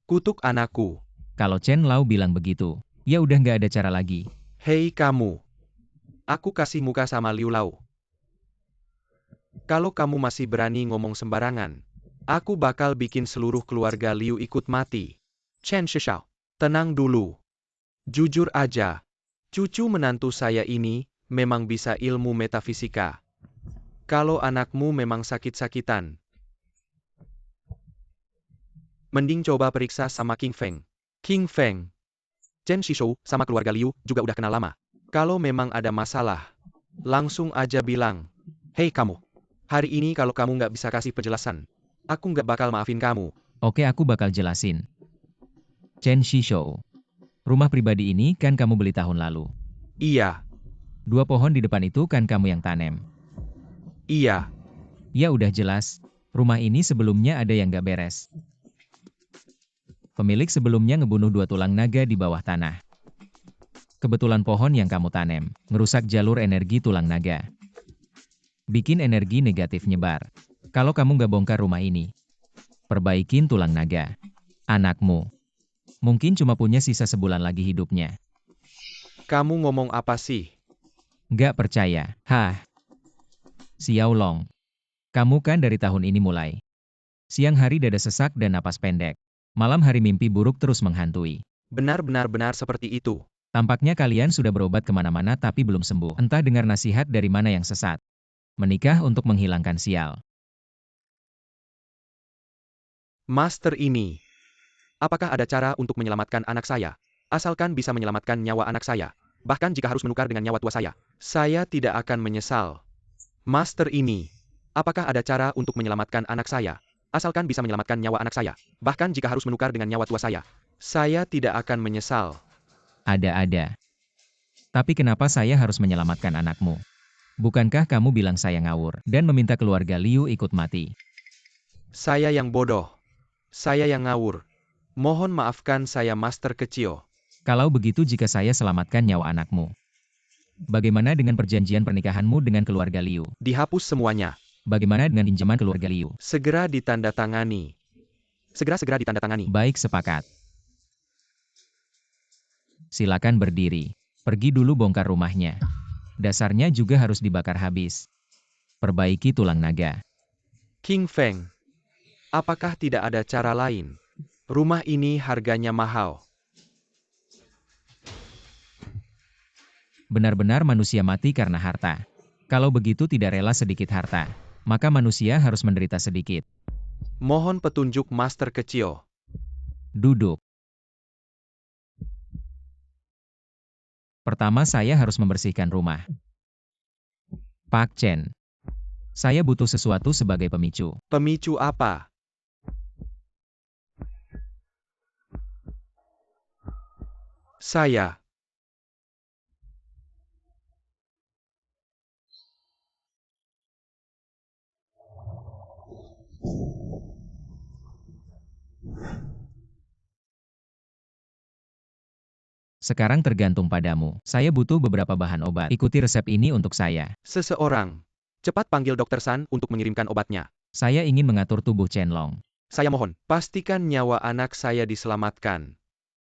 Kutuk anakku. Kalau Chen Lao bilang begitu, ya udah gak ada cara lagi. Hei kamu. Aku kasih muka sama Liu Lao. Kalau kamu masih berani ngomong sembarangan, aku bakal bikin seluruh keluarga Liu ikut mati. Chen Shishao, tenang dulu. Jujur aja, cucu menantu saya ini memang bisa ilmu metafisika. Kalau anakmu memang sakit-sakitan, mending coba periksa sama King Feng. King Feng, Chen Shishou sama keluarga Liu juga udah kenal lama. Kalau memang ada masalah, langsung aja bilang. Hei kamu, hari ini kalau kamu nggak bisa kasih penjelasan, aku nggak bakal maafin kamu. Oke, aku bakal jelasin. Chen Shishou, rumah pribadi ini kan kamu beli tahun lalu. Iya, 2 pohon di depan itu kan kamu yang tanam. iya. Ya udah jelas, rumah ini sebelumnya ada yang gak beres. Pemilik sebelumnya ngebunuh 2 tulang naga di bawah tanah. Kebetulan pohon yang kamu tanam, ngerusak jalur energi tulang naga. Bikin energi negatif nyebar. Kalau kamu gak bongkar rumah ini, perbaikin tulang naga. Anakmu, mungkin cuma punya sisa sebulan lagi hidupnya. Kamu ngomong apa sih? Gak percaya, hah? Xiao Long, kamu kan dari tahun ini mulai. Siang hari dada sesak dan napas pendek. Malam hari mimpi buruk terus menghantui. Benar-benar seperti itu. Tampaknya kalian sudah berobat kemana-mana tapi belum sembuh. Entah dengar nasihat dari mana yang sesat. Menikah untuk menghilangkan sial. Master ini, apakah ada cara untuk menyelamatkan anak saya? Asalkan bisa menyelamatkan nyawa anak saya. Bahkan jika harus menukar dengan nyawa tua saya tidak akan menyesal. Master ini, apakah ada cara untuk menyelamatkan anak saya? Asalkan bisa menyelamatkan nyawa anak saya. Bahkan jika harus menukar dengan nyawa tua saya tidak akan menyesal. Ada. Tapi kenapa saya harus menyelamatkan anakmu? Bukankah kamu bilang saya ngawur dan meminta keluarga Liu ikut mati? Saya yang bodoh. Saya yang ngawur. Mohon maafkan saya Master kecil. Kalau begitu jika saya selamatkan nyawa anakmu, bagaimana dengan perjanjian pernikahanmu dengan keluarga Liu? Dihapus semuanya. Bagaimana dengan pinjaman keluarga Liu? Segera ditandatangani. Segera ditandatangani. Baik, sepakat. Silakan berdiri. Pergi dulu bongkar rumahnya. Dasarnya juga harus dibakar habis. Perbaiki tulang naga. King Feng, apakah tidak ada cara lain? Rumah ini harganya mahal. Benar-benar manusia mati karena harta. Kalau begitu tidak rela sedikit harta, maka manusia harus menderita sedikit. Mohon petunjuk Master kecil. Duduk. Pertama saya harus membersihkan rumah. Pak Chen, saya butuh sesuatu sebagai pemicu. Pemicu apa? Saya. Sekarang tergantung padamu. Saya butuh beberapa bahan obat. Ikuti resep ini untuk saya. Seseorang. Cepat panggil Dokter San untuk mengirimkan obatnya. Saya ingin mengatur tubuh Chen Long. Saya mohon, pastikan nyawa anak saya diselamatkan.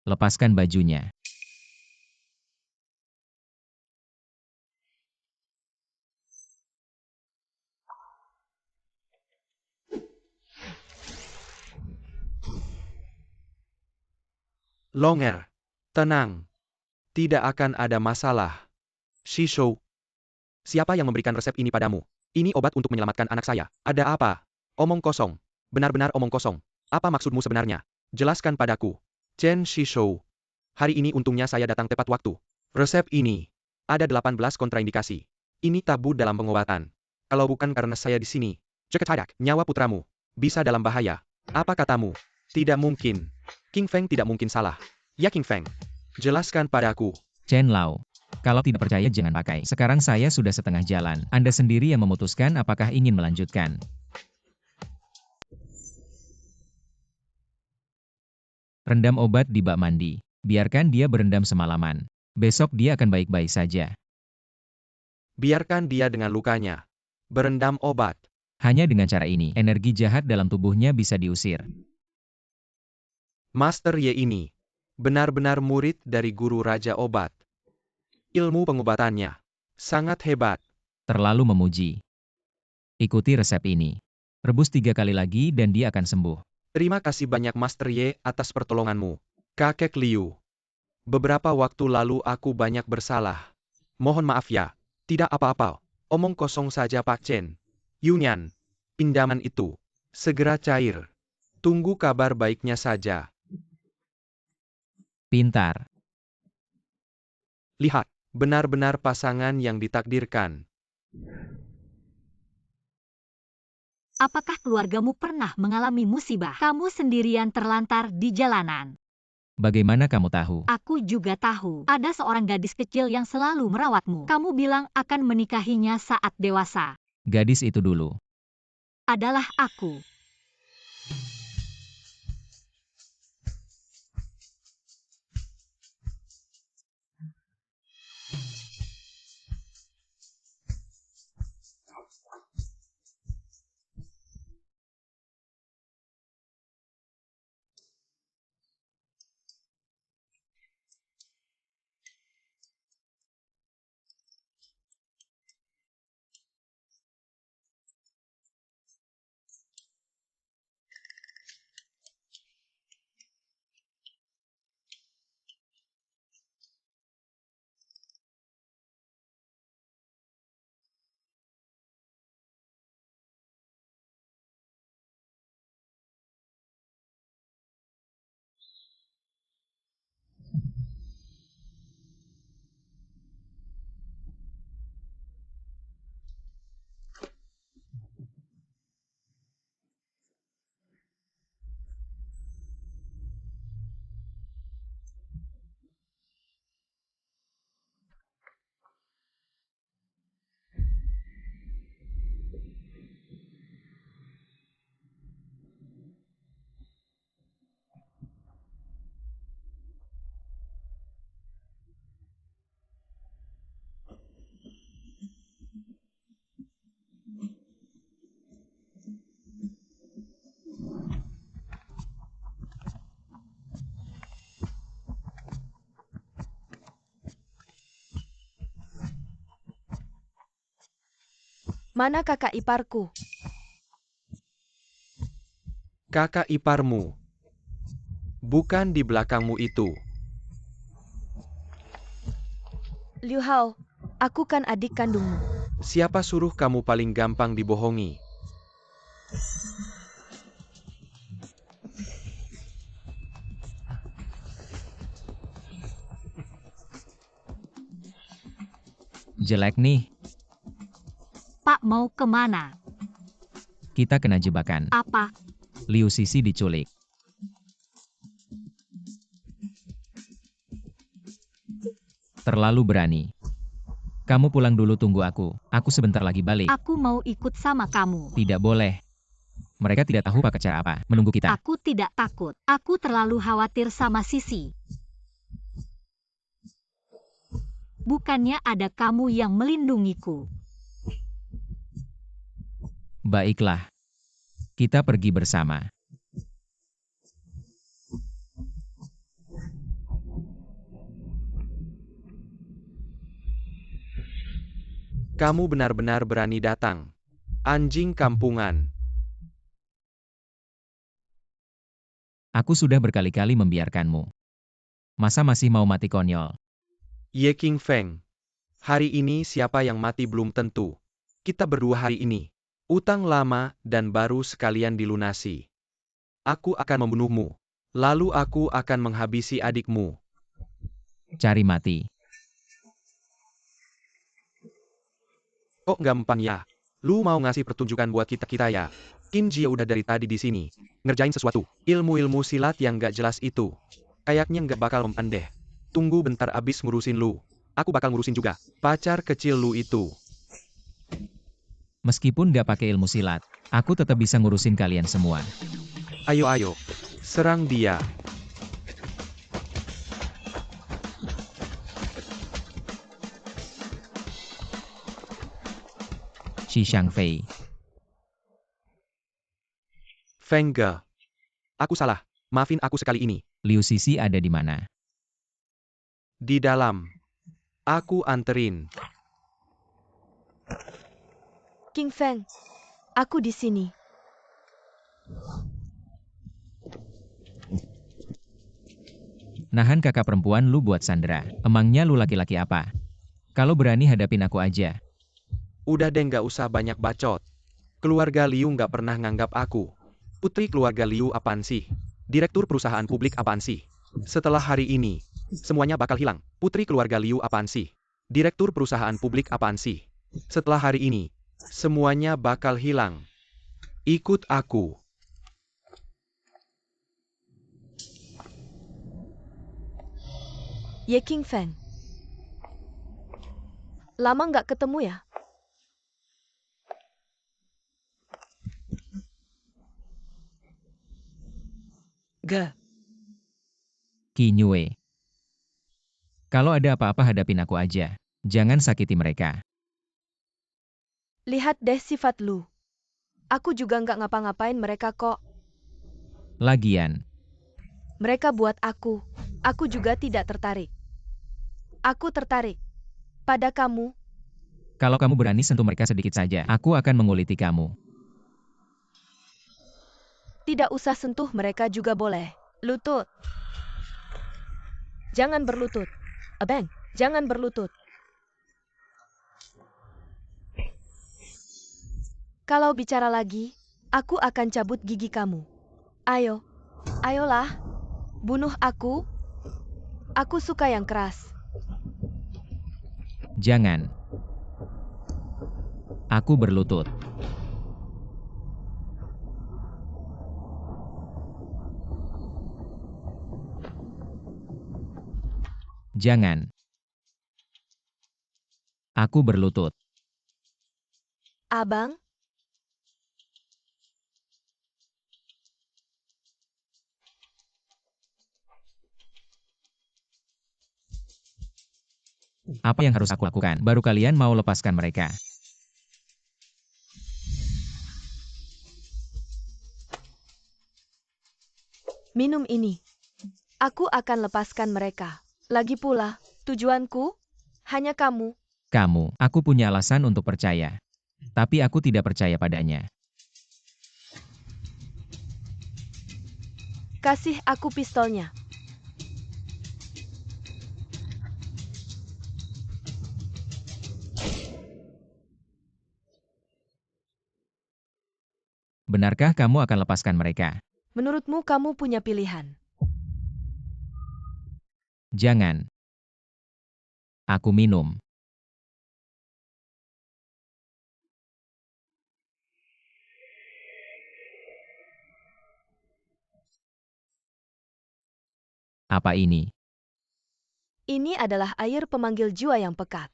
Lepaskan bajunya. Longer. Tenang. Tidak akan ada masalah. Shishou. Siapa yang memberikan resep ini padamu? Ini obat untuk menyelamatkan anak saya. Ada apa? Omong kosong. Benar-benar omong kosong. Apa maksudmu sebenarnya? Jelaskan padaku. Chen Shishou. Hari ini untungnya saya datang tepat waktu. Resep ini. Ada 18 kontraindikasi. Ini tabu dalam pengobatan. Kalau bukan karena saya di sini. Ceketadak, nyawa putramu. Bisa dalam bahaya. Apa katamu? Tidak mungkin. King Feng tidak mungkin salah. Ya King Feng. Jelaskan padaku. Chen Lao, kalau tidak percaya jangan pakai. Sekarang saya sudah setengah jalan. Anda sendiri yang memutuskan apakah ingin melanjutkan. Rendam obat di bak mandi. Biarkan dia berendam semalaman. Besok dia akan baik-baik saja. Biarkan dia dengan lukanya. Berendam obat. Hanya dengan cara ini, energi jahat dalam tubuhnya bisa diusir. Master Ye ini benar-benar murid dari guru Raja Obat. Ilmu pengobatannya sangat hebat. Terlalu memuji. Ikuti resep ini. Rebus 3 kali lagi dan dia akan sembuh. Terima kasih banyak Master Ye atas pertolonganmu. Kakek Liu. Beberapa waktu lalu aku banyak bersalah. Mohon maaf ya. Tidak apa-apa. Omong kosong saja Pak Chen. Yunyan. Pinjaman itu segera cair. Tunggu kabar baiknya saja. Pintar. Lihat, benar-benar pasangan yang ditakdirkan. Apakah keluargamu pernah mengalami musibah? Kamu sendirian terlantar di jalanan. Bagaimana kamu tahu? Aku juga tahu. Ada seorang gadis kecil yang selalu merawatmu. Kamu bilang akan menikahinya saat dewasa. Gadis itu dulu. Adalah aku. Mana kakak iparku? Kakak iparmu. Bukan di belakangmu itu. Liu Hao, aku kan adik kandungmu. Siapa suruh kamu paling gampang dibohongi? Jelek nih. Pak mau kemana? Kita kena jebakan. Apa? Liu Sisi diculik. Terlalu berani. Kamu pulang dulu, tunggu aku. Aku sebentar lagi balik. Aku mau ikut sama kamu. Tidak boleh. Mereka tidak tahu pakai cara apa. Menunggu kita. Aku tidak takut. Aku terlalu khawatir sama Sisi. Bukannya ada kamu yang melindungiku. Baiklah. Kita pergi bersama. Kamu benar-benar berani datang. Anjing kampungan. Aku sudah berkali-kali membiarkanmu. Masa masih mau mati konyol? Ye King Feng. Hari ini siapa yang mati belum tentu. Kita berdua hari ini. Utang lama dan baru sekalian dilunasi. Aku akan membunuhmu. Lalu aku akan menghabisi adikmu. Cari mati. Kok gampang ya? Lu mau ngasih pertunjukan buat kita-kita ya? Qin Jie udah dari tadi di sini. Ngerjain sesuatu. Ilmu-ilmu silat yang gak jelas itu. Kayaknya gak bakal mempan deh. Tunggu bentar abis ngurusin lu. Aku bakal ngurusin juga. Pacar kecil lu itu. Meskipun gak pakai ilmu silat, aku tetap bisa ngurusin kalian semua. Ayo. Serang dia. Shi Xiangfei. Feng Ge. Aku salah. Maafin aku sekali ini. Liu Sisi ada di mana? Di dalam. Aku anterin. King Feng, aku di sini. Nahan kakak perempuan lu buat Sandra. Emangnya lu laki-laki apa? Kalau berani hadapin aku aja. Udah deh nggak usah banyak bacot. Keluarga Liu nggak pernah nganggap aku. Putri keluarga Liu apaan sih? Direktur perusahaan publik apaan sih? Setelah hari ini, semuanya bakal hilang. Putri keluarga Liu apaan sih? Direktur perusahaan publik apaan sih? Setelah hari ini, semuanya bakal hilang. Ikut aku. Ye King Feng. Lama nggak ketemu ya? Ge. Qi Nyue. Kalau ada apa-apa hadapin aku aja. Jangan sakiti mereka. Lihat deh sifat lu. Aku juga nggak ngapa-ngapain mereka kok. Lagian, Mereka buat aku. Aku juga tidak tertarik. Aku tertarik pada kamu. kalau kamu berani sentuh mereka sedikit saja, aku akan menguliti kamu. Tidak usah sentuh mereka juga boleh. Lutut. Jangan berlutut. Abang, jangan berlutut. Kalau bicara lagi, aku akan cabut gigi kamu. Ayo, ayolah, bunuh aku. Aku suka yang keras. Jangan. Aku berlutut. Jangan. Aku berlutut. Abang, Apa yang harus aku lakukan? Baru kalian mau lepaskan mereka. minum ini. Aku akan lepaskan mereka. Lagi pula, tujuanku hanya kamu. Kamu, aku punya alasan untuk percaya. Tapi aku tidak percaya padanya. Kasih aku pistolnya. Benarkah kamu akan lepaskan mereka? Menurutmu kamu punya pilihan. Jangan. Aku minum. Apa ini? Ini adalah air pemanggil jua yang pekat.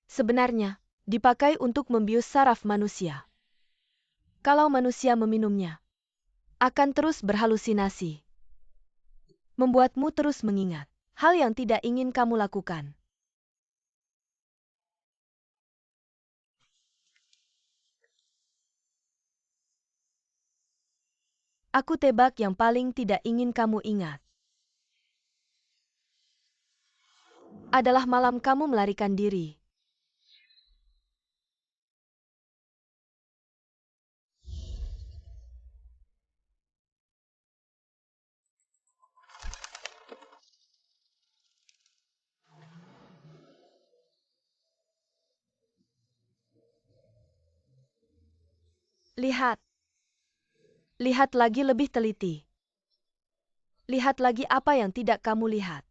Sebenarnya, dipakai untuk membius saraf manusia. Kalau manusia meminumnya, akan terus berhalusinasi. Membuatmu terus mengingat hal yang tidak ingin kamu lakukan. Aku tebak yang paling tidak ingin kamu ingat adalah malam kamu melarikan diri. Lihat. Lihat lagi lebih teliti. Lihat lagi apa yang tidak kamu lihat.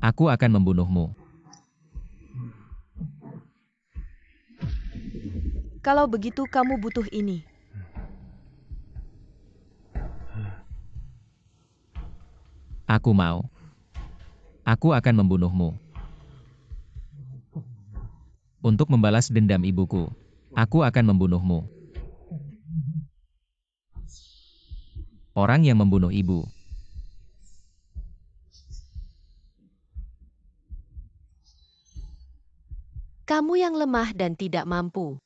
Aku akan membunuhmu. Kalau begitu kamu butuh ini. Aku mau. Aku akan membunuhmu. Untuk membalas dendam ibuku, aku akan membunuhmu. Orang yang membunuh ibu. Kamu yang lemah dan tidak mampu.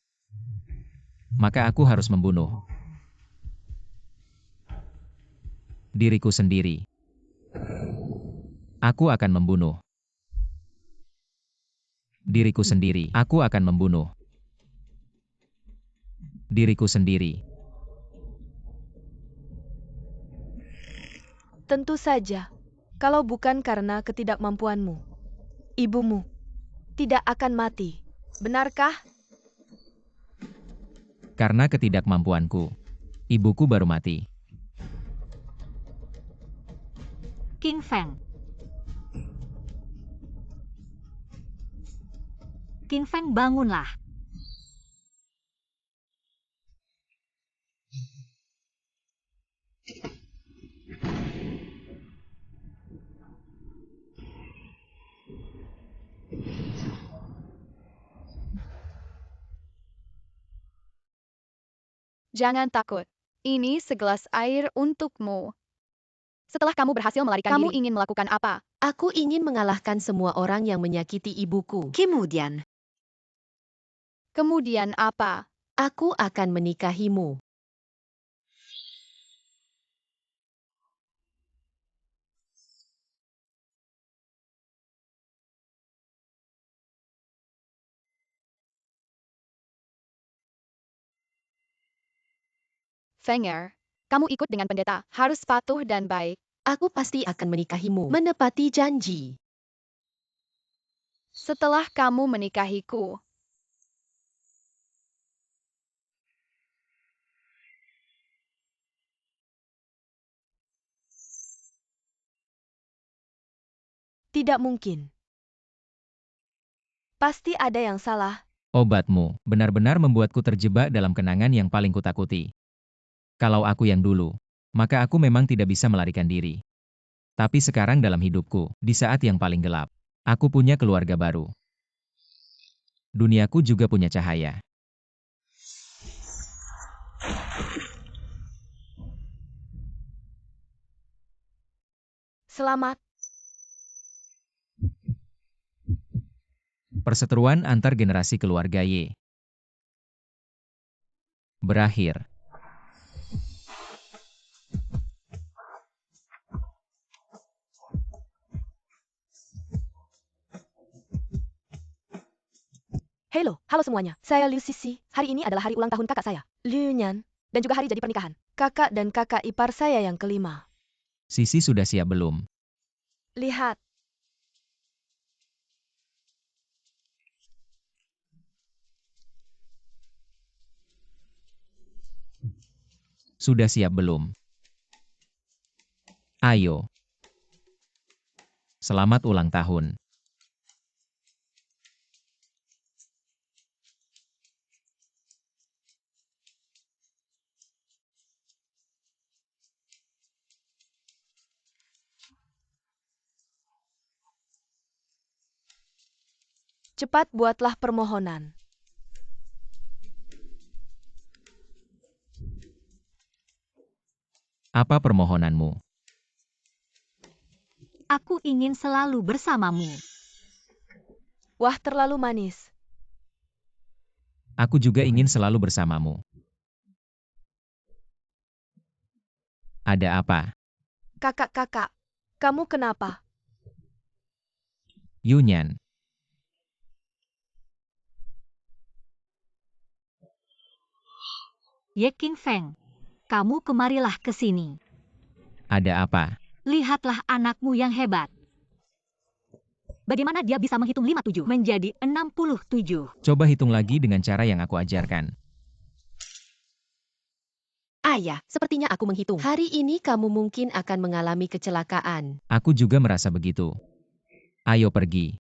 Maka aku harus membunuh diriku sendiri. Aku akan membunuh diriku sendiri. Aku akan membunuh diriku sendiri. Tentu saja, kalau bukan karena ketidakmampuanmu, ibumu tidak akan mati. Benarkah? Karena ketidakmampuanku, ibuku baru mati. King Feng. King Feng, bangunlah. Jangan takut. Ini segelas air untukmu. Setelah kamu berhasil melarikan Kamu diri, ingin melakukan apa? Aku ingin mengalahkan semua orang yang menyakiti ibuku. Kemudian, Kemudian apa? Aku akan menikahimu. Fenger, kamu ikut dengan pendeta, harus patuh dan baik. Aku pasti akan menikahimu. Menepati janji. Setelah kamu menikahiku, Tidak mungkin. Pasti ada yang salah. Obatmu benar-benar membuatku terjebak dalam kenangan yang paling kutakuti. Kalau aku yang dulu, maka aku memang tidak bisa melarikan diri. Tapi sekarang dalam hidupku, di saat yang paling gelap, aku punya keluarga baru. Duniaku juga punya cahaya. Selamat. Perseteruan antar generasi keluarga Y berakhir. Halo semuanya. Saya Liu Sisi. Hari ini adalah hari ulang tahun kakak saya, Liu Nyan. Dan juga hari jadi pernikahan kakak dan kakak ipar saya yang kelima. Sisi sudah siap belum? Lihat. Sudah siap belum? Ayo. Selamat ulang tahun. Cepat buatlah permohonan. Apa permohonanmu? aku ingin selalu bersamamu. Wah, terlalu manis. Aku juga ingin selalu bersamamu. Ada apa? Kakak, kamu kenapa? Yunyan. Ye King Feng, kamu kemarilah ke sini. Ada apa? Lihatlah anakmu yang hebat. Bagaimana dia bisa menghitung 57 menjadi 67? Coba hitung lagi dengan cara yang aku ajarkan. Ayah, sepertinya aku menghitung. Hari ini kamu mungkin akan mengalami kecelakaan. Aku juga merasa begitu. Ayo pergi.